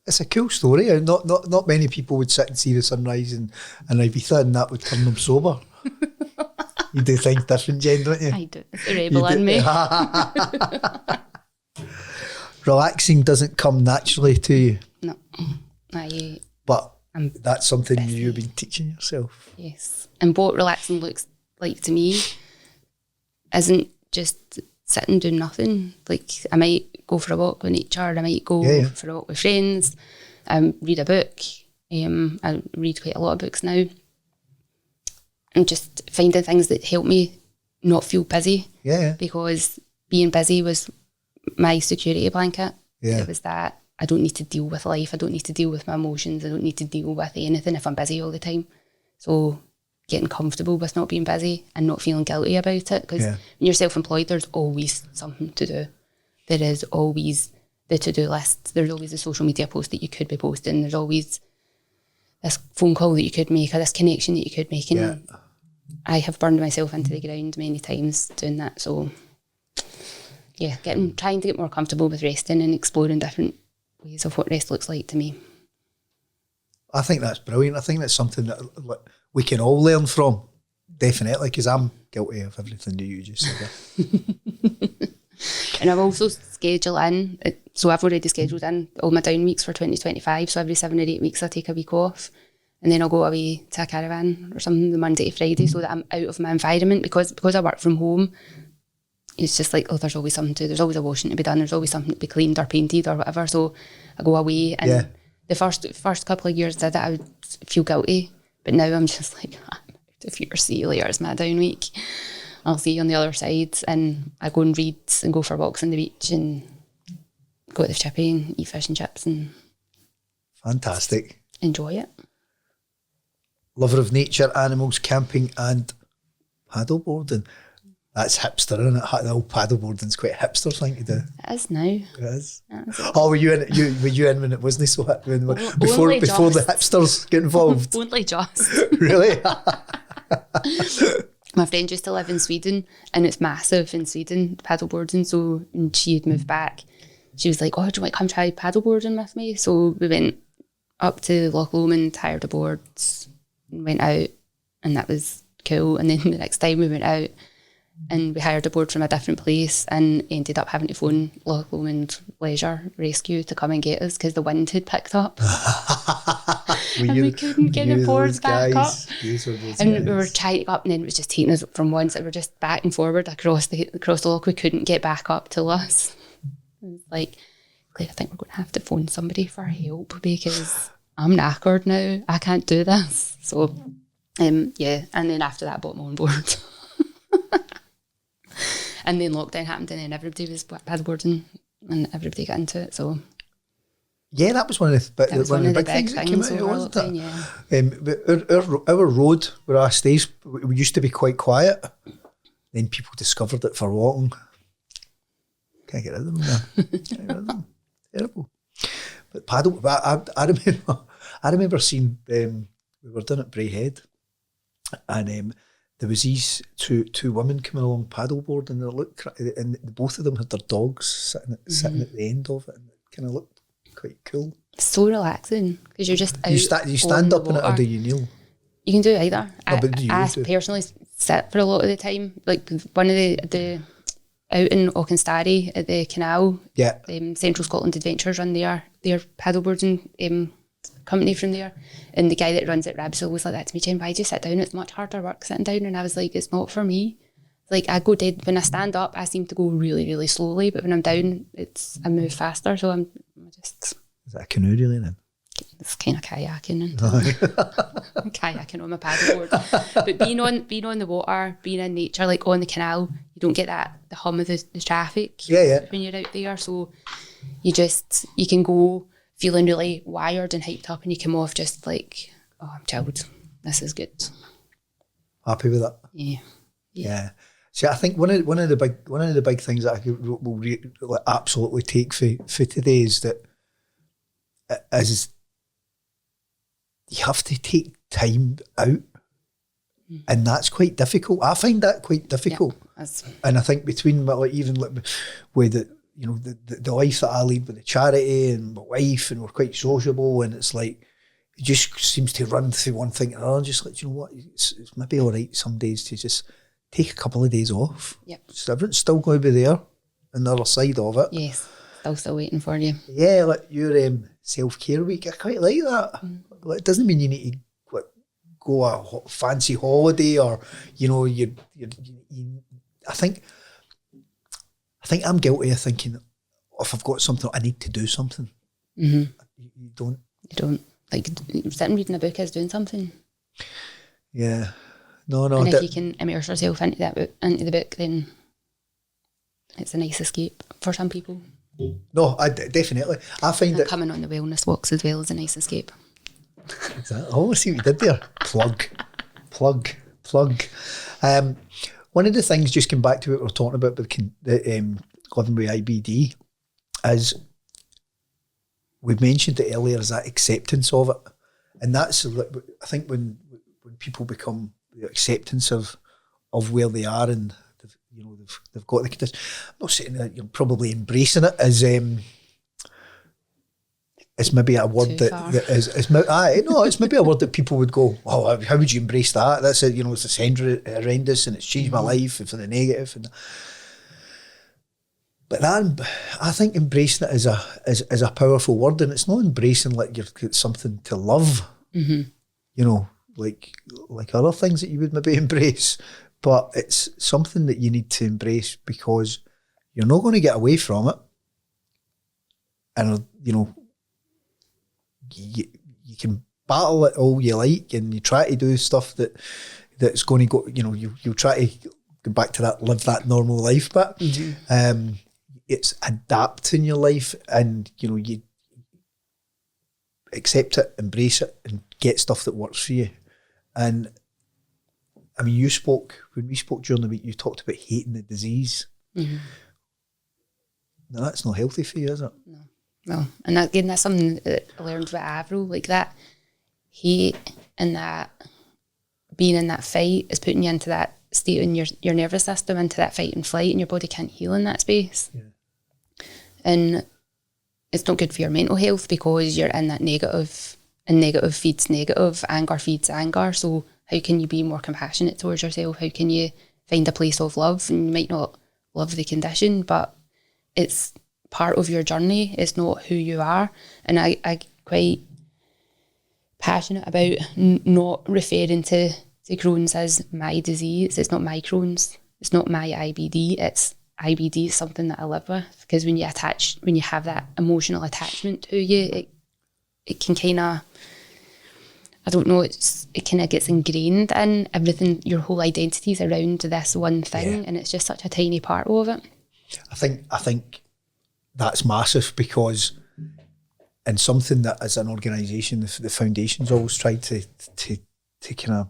It's a cool story. Not many people would sit and see the sunrise in Ibiza and that would turn them sober. You do things different, Jen, don't you? I do. It's the rebel in me. Relaxing doesn't come naturally to you. No. But that's something you've been teaching yourself. Yes. And what relaxing looks like to me isn't just sitting doing nothing. Like, I might go for a walk with nature, I might go for a walk with friends, read a book. I read quite a lot of books now. And just finding things that help me not feel busy. Yeah. Because being busy was my security blanket. Yeah. It was that I don't need to deal with life. I don't need to deal with my emotions. I don't need to deal with anything if I'm busy all the time. So getting comfortable with not being busy and not feeling guilty about it. Because when you're self-employed, there's always something to do. There is always the to-do list. There's always a social media post that you could be posting. There's always this phone call that you could make or this connection that you could make. And I have burned myself into the ground many times doing that. So yeah, trying to get more comfortable with resting and exploring different ways of what rest looks like to me. I think that's brilliant. I think that's something that we can all learn from, definitely, because I'm guilty of everything that you just said. And I've also scheduled in, so I've already scheduled in all my down weeks for 2025, so every 7 or 8 weeks I take a week off, and then I'll go away to a caravan or something the Monday to Friday so that I'm out of my environment, because I work from home. It's just like, there's always something to do. There's always a washing to be done. There's always something to be cleaned or painted or whatever. So I go away, and the first couple of years I did it, I would feel guilty. But now I'm just like, I'm out of here. See you later. It's my down week. I'll see you on the other side. And I go and read and go for walks on the beach and go to the chippy and eat fish and chips and fantastic. Enjoy it. Lover of nature, animals, camping and paddleboarding. That's hipster, isn't it? The old paddleboarding's quite a hipster thing to do. It is now. It is. Oh, were you in when it wasn't so hip? Before the hipsters get involved? Only just. Really? My friend used to live in Sweden, and it's massive in Sweden, paddleboarding. So when she had moved back, she was like, do you want to come try paddleboarding with me? So we went up to Loch Lomond, hired the boards, and went out, and that was cool. And then the next time we went out, and we hired a board from a different place and ended up having to phone Loch Lomond Leisure Rescue to come and get us because the wind had picked up. And we couldn't get the boards back up. And we were trying to go up, and then it was just taking us from one side. We were just back and forward across the loch. We couldn't get back up to us. It was like, Claire, I think we're going to have to phone somebody for help because I'm knackered now. I can't do this. So, yeah. And then after that, I bought my own board. And then lockdown happened, and then everybody was paddleboarding and everybody got into it. So yeah, that was one of the big things that came out of it, wasn't it? Our road where I stays, we used to be quite quiet. Then people discovered it for walking. Can't get rid of them now. Can't get rid of them. Terrible. But I remember seeing we were down at Braehead, and there was these two women coming along paddleboard, and both of them had their dogs sitting at the end of it, and it kind of looked quite cool. It's so relaxing because you're just out. You stand up in it, or do you kneel? You can do either. I do? Personally sit for a lot of the time. Like one of the out in Auchenstary at the canal. Yeah. Central Scotland Adventures run their paddleboarding company from there, and the guy that runs it, Rabs, was like that to me, Jen, why do you sit down? It's much harder work sitting down. And I was like, it's not for me. Like, I go dead when I stand up, I seem to go really, really slowly, but when I'm down, I move faster. So I'm just. Is that a canoe really then? It's kind of kayaking, kayaking on my paddleboard. But being on the water, being in nature, like on the canal, you don't get the hum of the traffic. When you're out there, so you can go feeling really wired and hyped up, and you come off just like, I'm chilled. This is good. Happy with that? Yeah. See, I think one of the big things that I will absolutely take for today is that you have to take time out, and that's quite difficult. I find that quite difficult, and I think between with the life that I lead with the charity and my wife, and we're quite sociable, and it's like, it just seems to run through one thing and another. Just like, you know what, it's maybe all right some days to just take a couple of days off. Yep. So everyone's still going to be there on the other side of it. Yes, still waiting for you. Yeah, like your self-care week, I quite like that. Like, it doesn't mean you need to go a fancy holiday, or I think I'm guilty of thinking, if I've got something, I need to do something. Mm-hmm. You don't. Like, sitting reading a book is doing something. Yeah. No. And if you can immerse yourself into the book, then it's a nice escape for some people. No, definitely. I find that coming on the wellness walks as well is a nice escape. Exactly. Oh, I see what you did there. Plug. One of the things, just coming back to what we were talking about with living with IBD, is we've mentioned it earlier, is that acceptance of it. And that's, I think, when people become the acceptance of where they are, and they've got the condition. I'm not saying that you're probably embracing it as it's maybe a word that is it's maybe a word that people would go, oh, how would you embrace that? That's it, it's horrendous and it's changed my life for the negative. But that, I think embracing it is a powerful word, and it's not embracing like you're something to love, like other things that you would maybe embrace, but it's something that you need to embrace because you're not going to get away from it. And, you can battle it all you like, and you try to do stuff that's going to go, you'll try to go back to that, live that normal life bit. Mm-hmm. It's adapting your life, and, you accept it, embrace it, and get stuff that works for you. And I mean, when we spoke during the week, you talked about hating the disease. Mm-hmm. Now, that's not healthy for you, is it? No. And that's something that I learned with Avro, like that hate and that being in that fight is putting you into that state in your nervous system, into that fight and flight, and your body can't heal in that space. Yeah. And it's not good for your mental health because you're in that negative, and negative feeds negative, anger feeds anger. So how can you be more compassionate towards yourself? How can you find a place of love? And you might not love the condition, but it's part of your journey. It's not who you are. And I quite passionate about not referring to Crohn's as my disease. It's not my Crohn's. It's not my IBD. It's IBD is something that I live with, because when you have that emotional attachment to you, it can kind of, I don't know, it kind of gets ingrained in everything. Your whole identity is around this one thing, and it's just such a tiny part of it. I think that's massive, because in something that as an organisation, the foundation's always tried to kind of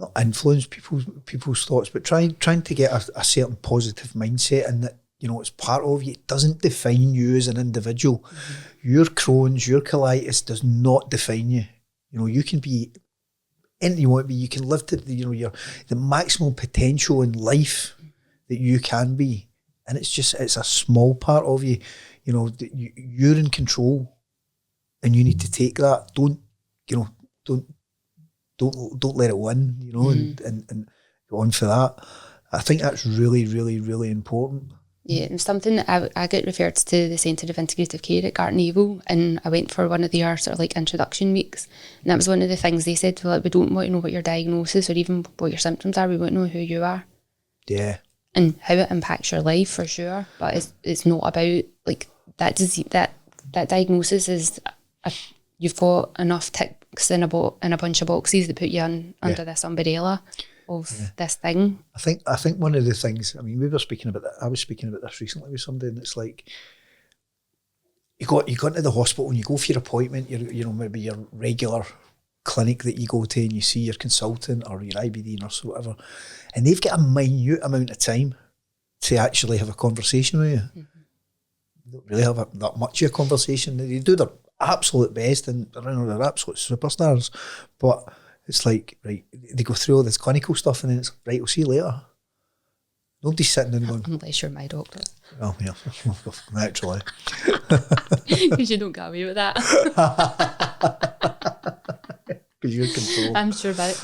not influence people's thoughts, but trying to get a certain positive mindset, and that, it's part of you. It doesn't define you as an individual. Mm-hmm. Your Crohn's, your colitis does not define you. You can be anything you want to be. You can live to the maximum potential in life that you can be, and it's a small part of you. You're in control, and you need to take that. Don't let it win. Mm-hmm. and go on for that. I think that's really, really, really important. Yeah, and something that I get referred to the Centre of Integrative Care at Gartnavel, and I went for one of their sort of like introduction weeks, and that was one of the things they said, well, we don't want to know what your diagnosis or even what your symptoms are, we want to know who you are. Yeah. And how it impacts your life, for sure, but it's not about like that disease, that diagnosis is you've got enough ticks in a bunch of boxes that put you under this umbrella of this thing. I think one of the things, I mean, we were speaking about that. I was speaking about this recently with somebody, and it's like you go into the hospital and you go for your appointment, maybe your regular clinic that you go to, and you see your consultant or your IBD nurse or whatever, and they've got a minute amount of time to actually have a conversation with you. Mm-hmm. They don't really have that much of a conversation. They do their absolute best, and they're absolute superstars, but it's like, right, they go through all this clinical stuff, and then it's right, we'll see you later. Nobody's sitting in going, unless you're my doctor. oh, yeah, naturally. Because you don't get away with that. Because you're control.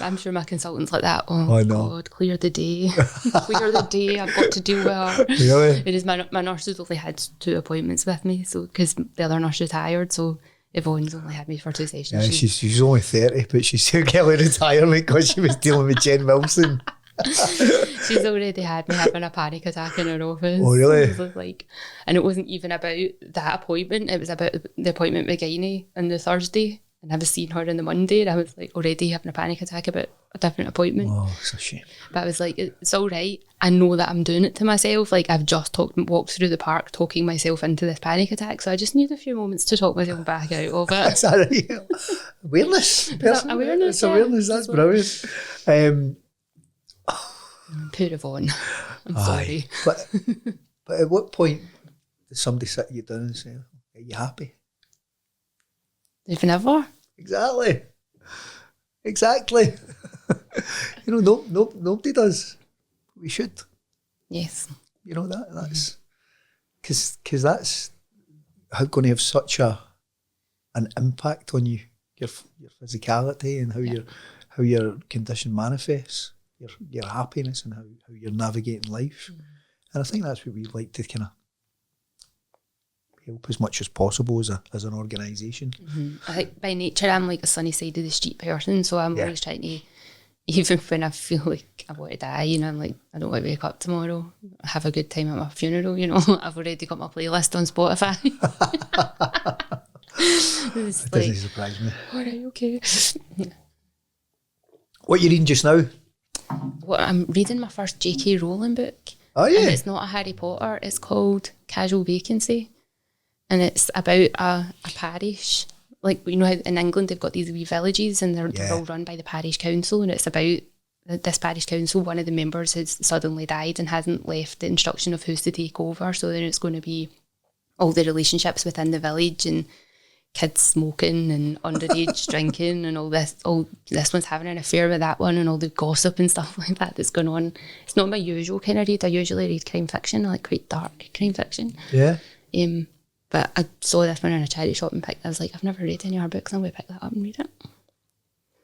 I'm sure my consultant's like that. Oh, no. God, clear the day. Clear the day. I've got to deal with her. Really? It is my nurse has only had 2 appointments with me, so because the other nurse retired, so Yvonne's only had me for 2 sessions. Yeah, she's only 30, but she's still getting retirement because she was dealing with Jen Wilson. She's already had me having a panic attack in her office. Oh, really? It was like, and it wasn't even about that appointment. It was about the appointment with Gynae on the Thursday, and I was seeing her on the Monday, and I was like already having a panic attack about a different appointment. Oh, it's a shame. But I was like, it's all right. I know that I'm doing it to myself. Like, I've just walked through the park talking myself into this panic attack, so I just need a few moments to talk myself back out of it. Is that right? Awareness. Awareness. It's awareness. That's brilliant. Poor Yvonne. I'm sorry. But at what point does somebody sit you down and say, are you happy? They've never. Exactly. Nobody does. We should. Yes. You know, that's because that's going to have such an impact on you, your physicality, and how your condition manifests, your happiness, and how you're navigating life. And I think that's what we like to kind of help as much as possible as an organisation. I think by nature I'm like a sunny side of the street person, so I'm always trying to, even when I feel like I want to die, I'm like, I don't want to wake up tomorrow, have a good time at my funeral, I've already got my playlist on Spotify. It doesn't surprise me. All right, okay. What are you reading just now? Well, I'm reading my first J.K. Rowling book. Oh, yeah. And it's not a Harry Potter, it's called Casual Vacancy. And it's about a parish. Like, how in England they've got these wee villages and they're all run by the parish council, and it's about this parish council, one of the members has suddenly died and hasn't left the instruction of who's to take over, so then it's going to be all the relationships within the village and kids smoking and underage drinking and all this one's having an affair with that one and all the gossip and stuff like that that's going on. It's not my usual kind of read. I usually read crime fiction. I like quite dark crime fiction. Yeah. But I saw this one in a charity shop and I was like, I've never read any of her books. I'm going to pick that up and read it.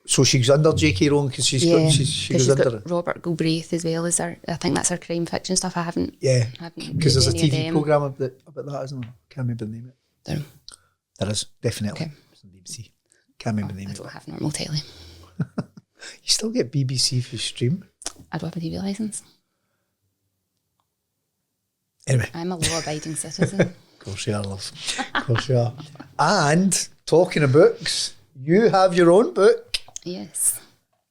So she's under J.K. Rowling because she goes under it. Robert Galbraith as well as her. I think that's her crime fiction stuff. I haven't. Yeah. Because there's a TV programme about that, isn't there? Can't remember the name of it. There is, definitely. Okay. It's on BBC. Can't remember the name I of it. don't have normal telly. You still get BBC if you stream? I don't have a TV licence. Anyway. I'm a law-abiding citizen. Of course you are, love. Of course you are. And talking of books, you have your own book. Yes.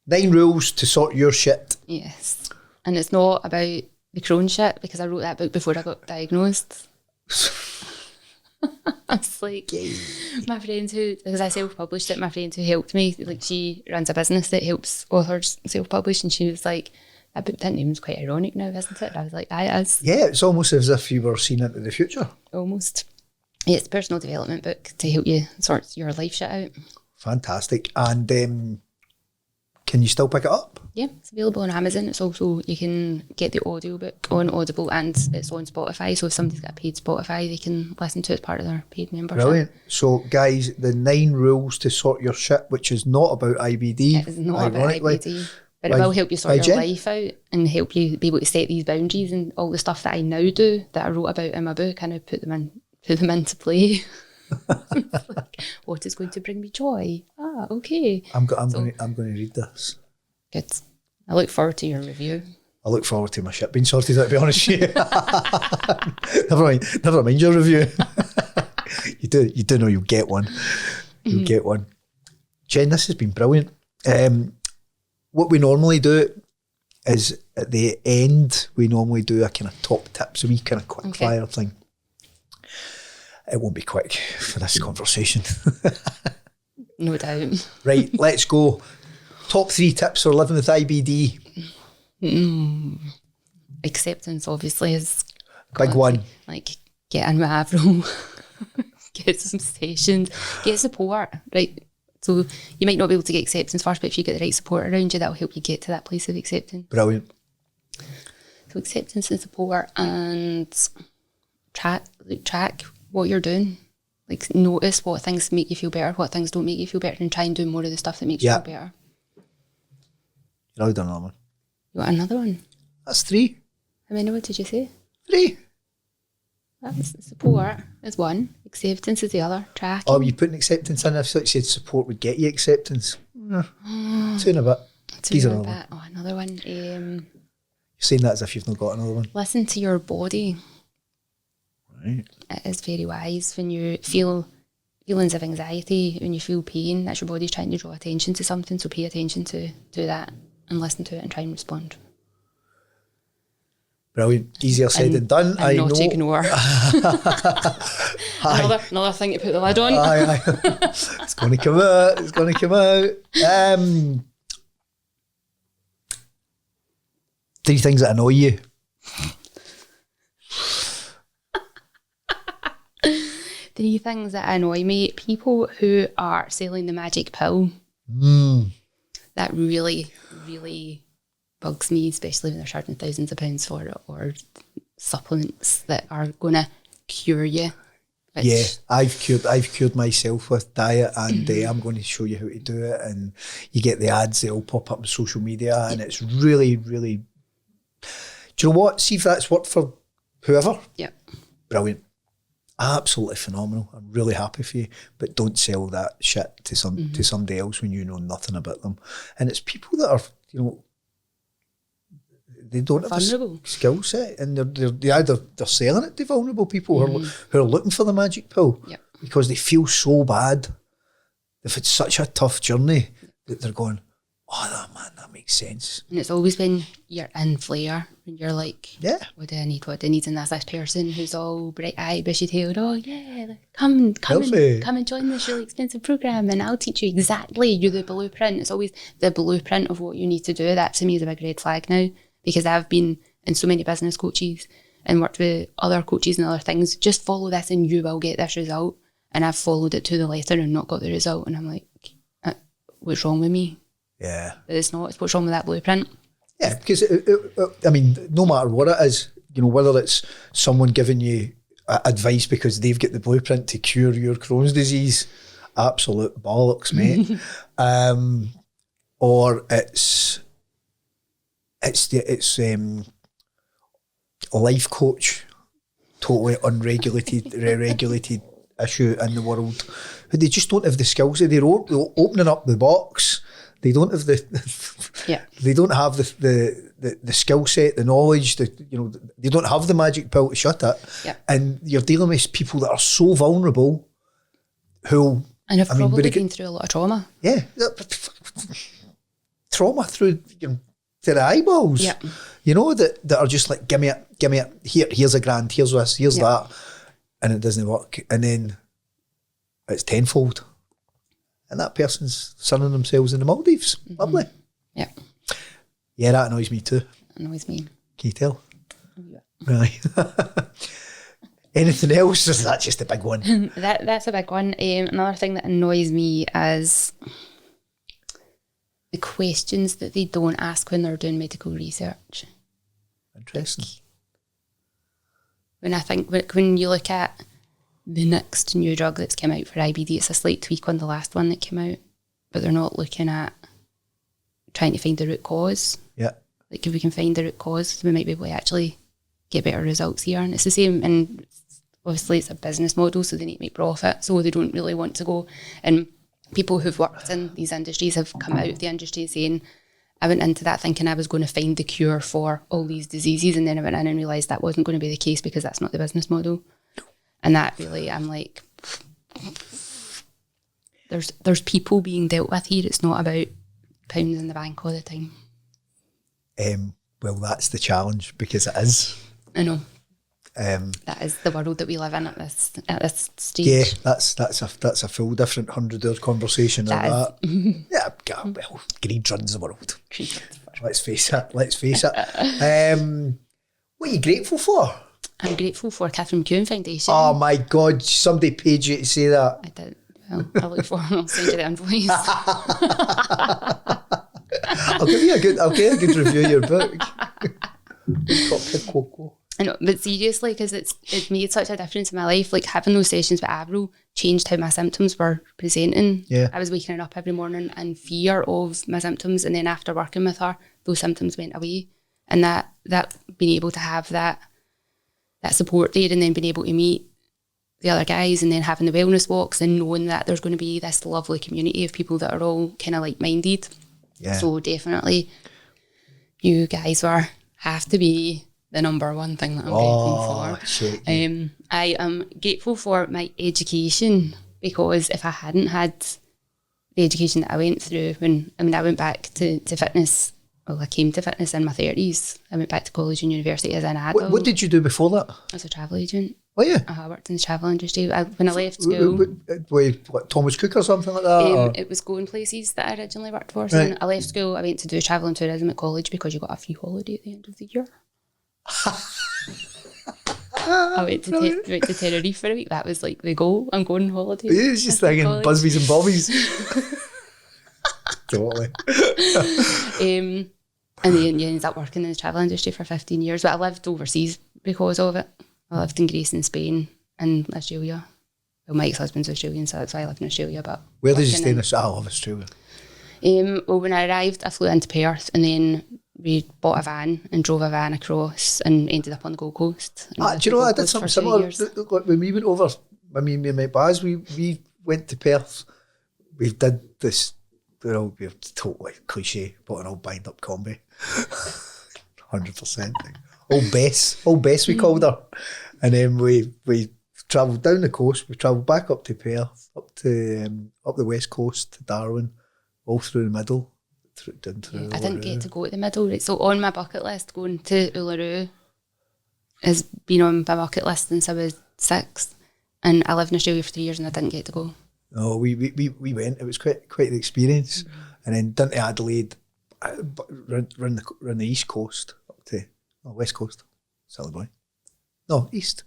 9 Rules to Sort Your Shit. Yes. And it's not about the Crohn shit because I wrote that book before I got diagnosed. I was like, my friend because I self-published it, my friend who helped me, like she runs a business that helps authors self-publish, and she was like, that book, that name's quite ironic now, isn't it? And I was like, aye, it is. Yeah, it's almost as if you were seeing into the future. Almost. Yeah, it's a personal development book to help you sort your life shit out. Fantastic. And can you still pick it up? Yeah, it's available on Amazon. It's also, you can get the audiobook on Audible and it's on Spotify. So if somebody's got a paid Spotify, they can listen to it as part of their paid membership. Brilliant. So guys, the 9 Rules to Sort Your Shit, which is not about IBD. It is not about IBD. But it will help you sort your life out and help you be able to set these boundaries, and all the stuff that I now do that I wrote about in my book, and I put them into play. Like, what is going to bring me joy? Okay. I'm going to read this. Good. I look forward to your review. I look forward to my shit being sorted out, to be honest with you. never mind your review. You do know you'll get one. You'll get one. Jen, this has been brilliant. What we normally do is at the end, we normally do a kind of top tips, a wee kind of quick fire thing. It won't be quick for this conversation. No doubt. Right, let's go. Top 3 tips for living with IBD. Acceptance, obviously, is big one. Like, get in with Avril, get some sessions, get support, right? So you might not be able to get acceptance first, but if you get the right support around you, that'll help you get to that place of acceptance. Brilliant. So acceptance and support, and track what you're doing. Like, notice what things make you feel better, what things don't make you feel better, and try and do more of the stuff that makes you feel better. You've already done another one. You want another one? That's 3. How many? What did you say? 3. That's support is one. Acceptance is the other. Tracking. Oh, you putting acceptance in? I thought you said support would get you acceptance. 2 and a bit. These are another one. Oh, another one. You're saying that as if you've not got another one. Listen to your body. Right. It is very wise when you feel feelings of anxiety, when you feel pain, that's your body's trying to draw attention to something, so pay attention to that and listen to it and try and respond. Brilliant. Easier said than done. And not know. Ignore. another thing to put the lid on. Aye. It's going to come out. It's going to come out. 3 things that annoy you. 3 things that annoy me. People who are selling the magic pill. That really, really bugs me, especially when they're charging thousands of pounds for it, or supplements that are going to cure you. Yeah, I've cured myself with diet, and I'm going to show you how to do it. And you get the ads, they all pop up on social media, and it's really, really. Do you know what? See if that's worked for whoever. Yeah. Brilliant. Absolutely phenomenal. I'm really happy for you, but don't sell that shit to somebody else when you know nothing about them. And it's people that are, they don't have a skill set, and they're selling it to vulnerable people who are looking for the magic pill because they feel so bad. They've had such a tough journey that they're going, oh man, that makes sense. And it's always when you're in flare, when you're like, what do I need, and that's this person who's all bright-eyed, bushy-tailed, come and join this really expensive program and I'll teach you exactly, you're the blueprint. It's always the blueprint of what you need to do. That to me is a big red flag now, because I've been in so many business coaches and worked with other coaches and other things. Just follow this and you will get this result. And I've followed it to the letter and not got the result. And I'm like, what's wrong with me? Yeah. But it's not. It's what's wrong with that blueprint. Yeah, because, no matter what it is, whether it's someone giving you advice because they've got the blueprint to cure your Crohn's disease, absolute bollocks, mate. Or it's a life coach, totally regulated issue in the world. They just don't have the skills. They're opening up the box. They don't have they don't have the skill set, the knowledge. They don't have the magic pill to shut it. Yeah. And you're dealing with people that are so vulnerable, who have probably been through a lot of trauma. Yeah, trauma through to the eyeballs. Yeah. That are just like, give me it. Here's a grand. Here's this. Here's that, and it doesn't work. And then it's tenfold. And that person's sunning themselves in the Maldives. Lovely. Yeah. Yeah, that annoys me too. Annoys me. Can you tell? Yeah. Right. Anything else? Or is that just a big one? That's a big one. Another thing that annoys me is the questions that they don't ask when they're doing medical research. Interesting. When you look at the next new drug that's come out for IBD, it's a slight tweak on the last one that came out, but they're not looking at trying to find the root cause. Yeah. Like, if we can find the root cause, we might be able to actually get better results here. And it's the same, and obviously it's a business model, so they need to make profit, so they don't really want to go. And people who've worked in these industries have come out of the industry saying, I went into that thinking I was going to find the cure for all these diseases, and then I went in and realised that wasn't going to be the case, because that's not the business model. And that really, I'm like, there's people being dealt with here. It's not about pounds in the bank all the time. Well, that's the challenge, because it is. I know. That is the world that we live in at this stage. Yeah, that's a full different 100-hour conversation. That. Yeah, well, greed runs the world. Let's face it. What are you grateful for? I'm grateful for Catherine McEwen Foundation. Oh my God, somebody paid you to say that. I did. Well, I look for it. I'll send you the invoice. I'll get a good review of your book. I know, but seriously, because it's made such a difference in my life. Like having those sessions with Avril changed how my symptoms were presenting. Yeah. I was waking up every morning in fear of my symptoms, and then after working with her, those symptoms went away. And that being able to have that support there, and then being able to meet the other guys, and then having the wellness walks, and knowing that there's going to be this lovely community of people that are all kind of like-minded. Yeah. So definitely, you guys have to be the number one thing that I'm grateful for. Shit. I am grateful for my education, because if I hadn't had the education that I went through, I went back to fitness. Well, I came to fitness in my 30s. I went back to college and university as an adult. What did you do before that? As a travel agent. Oh, yeah. I worked in the travel industry. When I left school. What, Thomas Cook or something like that? It was Going Places that I originally worked for. So when I left school, I went to do travel and tourism at college, because you got a free holiday at the end of the year. I went to Tenerife for a week. That was like the goal. I'm going on holiday. Yeah, it's just thinking Busby's and Bobbies. Totally. And then you ended up working in the travel industry for 15 years. But I lived overseas because of it. I lived in Greece and Spain and Australia. Well, my ex-husband's Australian, so that's why I lived in Australia. But where did you stay in Australia? I love Australia. Well, when I arrived, I flew into Perth, and then we bought a van and drove a van across and ended up on the Gold Coast. Do you know, I did something similar. Like when we went over, me and my Baz, we went to Perth. We did this, we're totally cliche, but an old bind up combi. 100%. Old Bess we called her. And then we travelled down the coast, we travelled back up to Perth, up the west coast to Darwin, all through the middle. I didn't get to go to the middle. Right? So on my bucket list, going to Uluru has been on my bucket list since I was 6. And I lived in Australia for 3 years and I didn't get to go. No, we went. It was quite the experience. Mm-hmm. And then down to Adelaide, round the east coast, up to west coast, silly boy. No, east.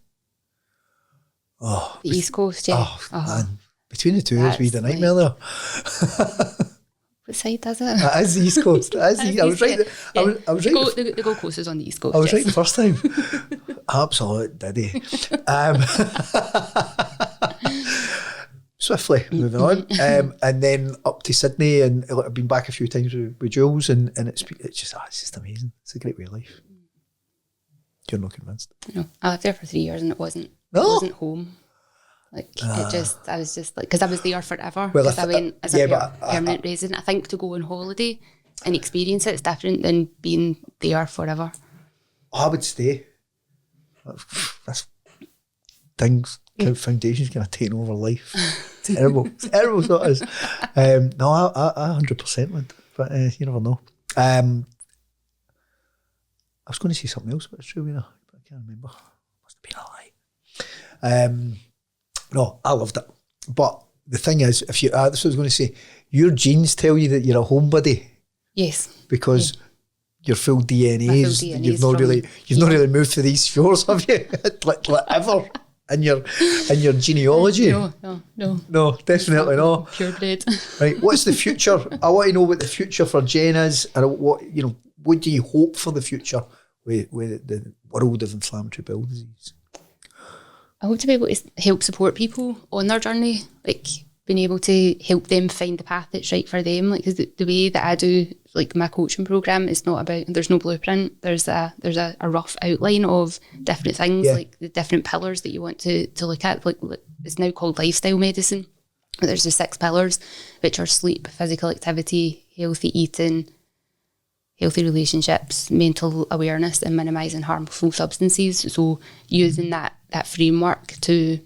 Oh, the east coast, yeah. Oh, man. Between the two of us, we had a nightmare there. What side does it? It is the east coast. I was right. I was right. The Gold Coast is on the east coast. I was right the first time. Absolute diddy. Swiftly moving on, and then up to Sydney, and I've been back a few times with Jules, and it's just amazing. It's a great way of life. You're not convinced? No, I lived there for 3 years, and it wasn't home. Like I was just like, because I was there forever. Because I went as a permanent resident. I think to go on holiday and experience it's different than being there forever. I would stay. That's things. Foundations kind of taking over life. Terrible so it is. No, I 100% would, but you never know. I was going to say something else about Australia, but I can't remember. Must have been a lie. No, I loved it. But the thing is, if you, this is what I was going to say, your genes tell you that you're a homebody. Yes. Because your full DNA is, you've not really moved to these shores, have you? like ever. In your genealogy? No, definitely not. Purebred. Right, what's the future? I want to know what the future for Jen is, and what do you hope for the future with the world of inflammatory bowel disease? I hope to be able to help support people on their journey, like being able to help them find the path that's right for them. Like, cause the way that I do, like my coaching program, is not about, there's no blueprint. There's a rough outline of different things, like the different pillars that you want to look at. Like it's now called lifestyle medicine. But there's the 6 pillars, which are sleep, physical activity, healthy eating, healthy relationships, mental awareness, and minimising harmful substances. So using that framework to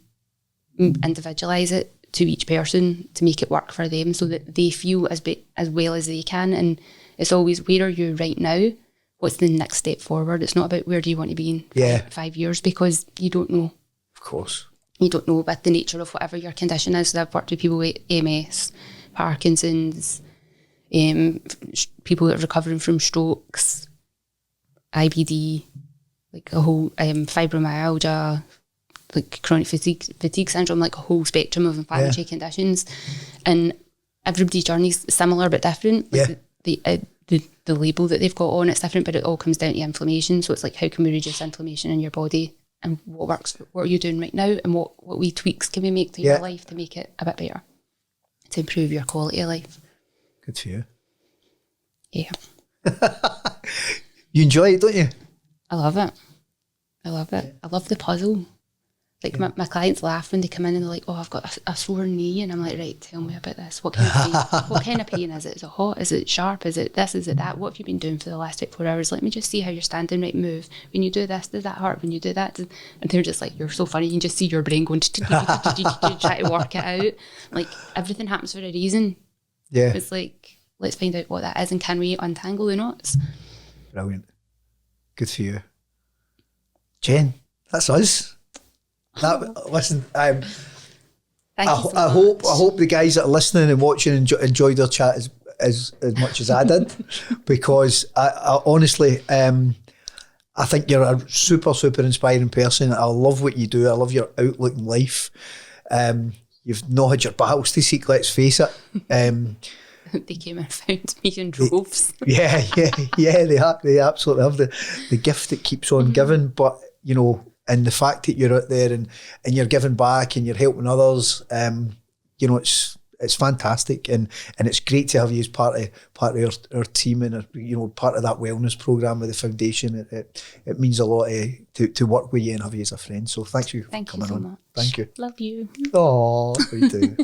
individualise it to each person to make it work for them, so that they feel as well as they can. And it's always, where are you right now? What's the next step forward? It's not about where do you want to be in 5 years, because you don't know. Of course. You don't know with the nature of whatever your condition is. So I've worked with people with MS, Parkinson's, people that are recovering from strokes, IBD, like a whole fibromyalgia, like chronic fatigue syndrome, like a whole spectrum of inflammatory conditions. And everybody's journey is similar but different. Like the label that they've got on, it's different, but it all comes down to inflammation. So it's like, how can we reduce inflammation in your body, and what works, what are you doing right now, and what wee tweaks can we make to your life to make it a bit better, to improve your quality of life. Good for you. Yeah. You enjoy it, don't you? I love it. I love the puzzle. Like my clients laugh when they come in and they're like, oh, I've got a sore knee. And I'm like, right, tell me about this. What kind of pain? What kind of pain is it? Is it hot? Is it sharp? Is it this? Is it that? What have you been doing for the last 24 hours? Let me just see how you're standing. Right, move. When you do this, does that hurt? When you do that? And they're just like, you're so funny. You can just see your brain going try to work it out. Like, everything happens for a reason. Yeah. It's like, let's find out what that is, and can we untangle the knots? Brilliant. Good for you. Jen, that's us. Listen, Thank you so I much. hope the guys that are listening and watching enjoyed their chat as much as I did, because I honestly, I think you're a super inspiring person. I love what you do. I love your outlook in life. You've not had your battles to seek, let's face it. They came and found me in droves. Yeah, they absolutely have the gift that keeps on giving. But, you know, and the fact that you're out there and you're giving back and you're helping others, you know, it's fantastic, and it's great to have you as part of our team, and you know, part of that wellness program with the foundation. It means a lot to work with you and have you as a friend. So thank you for coming on. Much. Thank you. Love you. Oh, we do.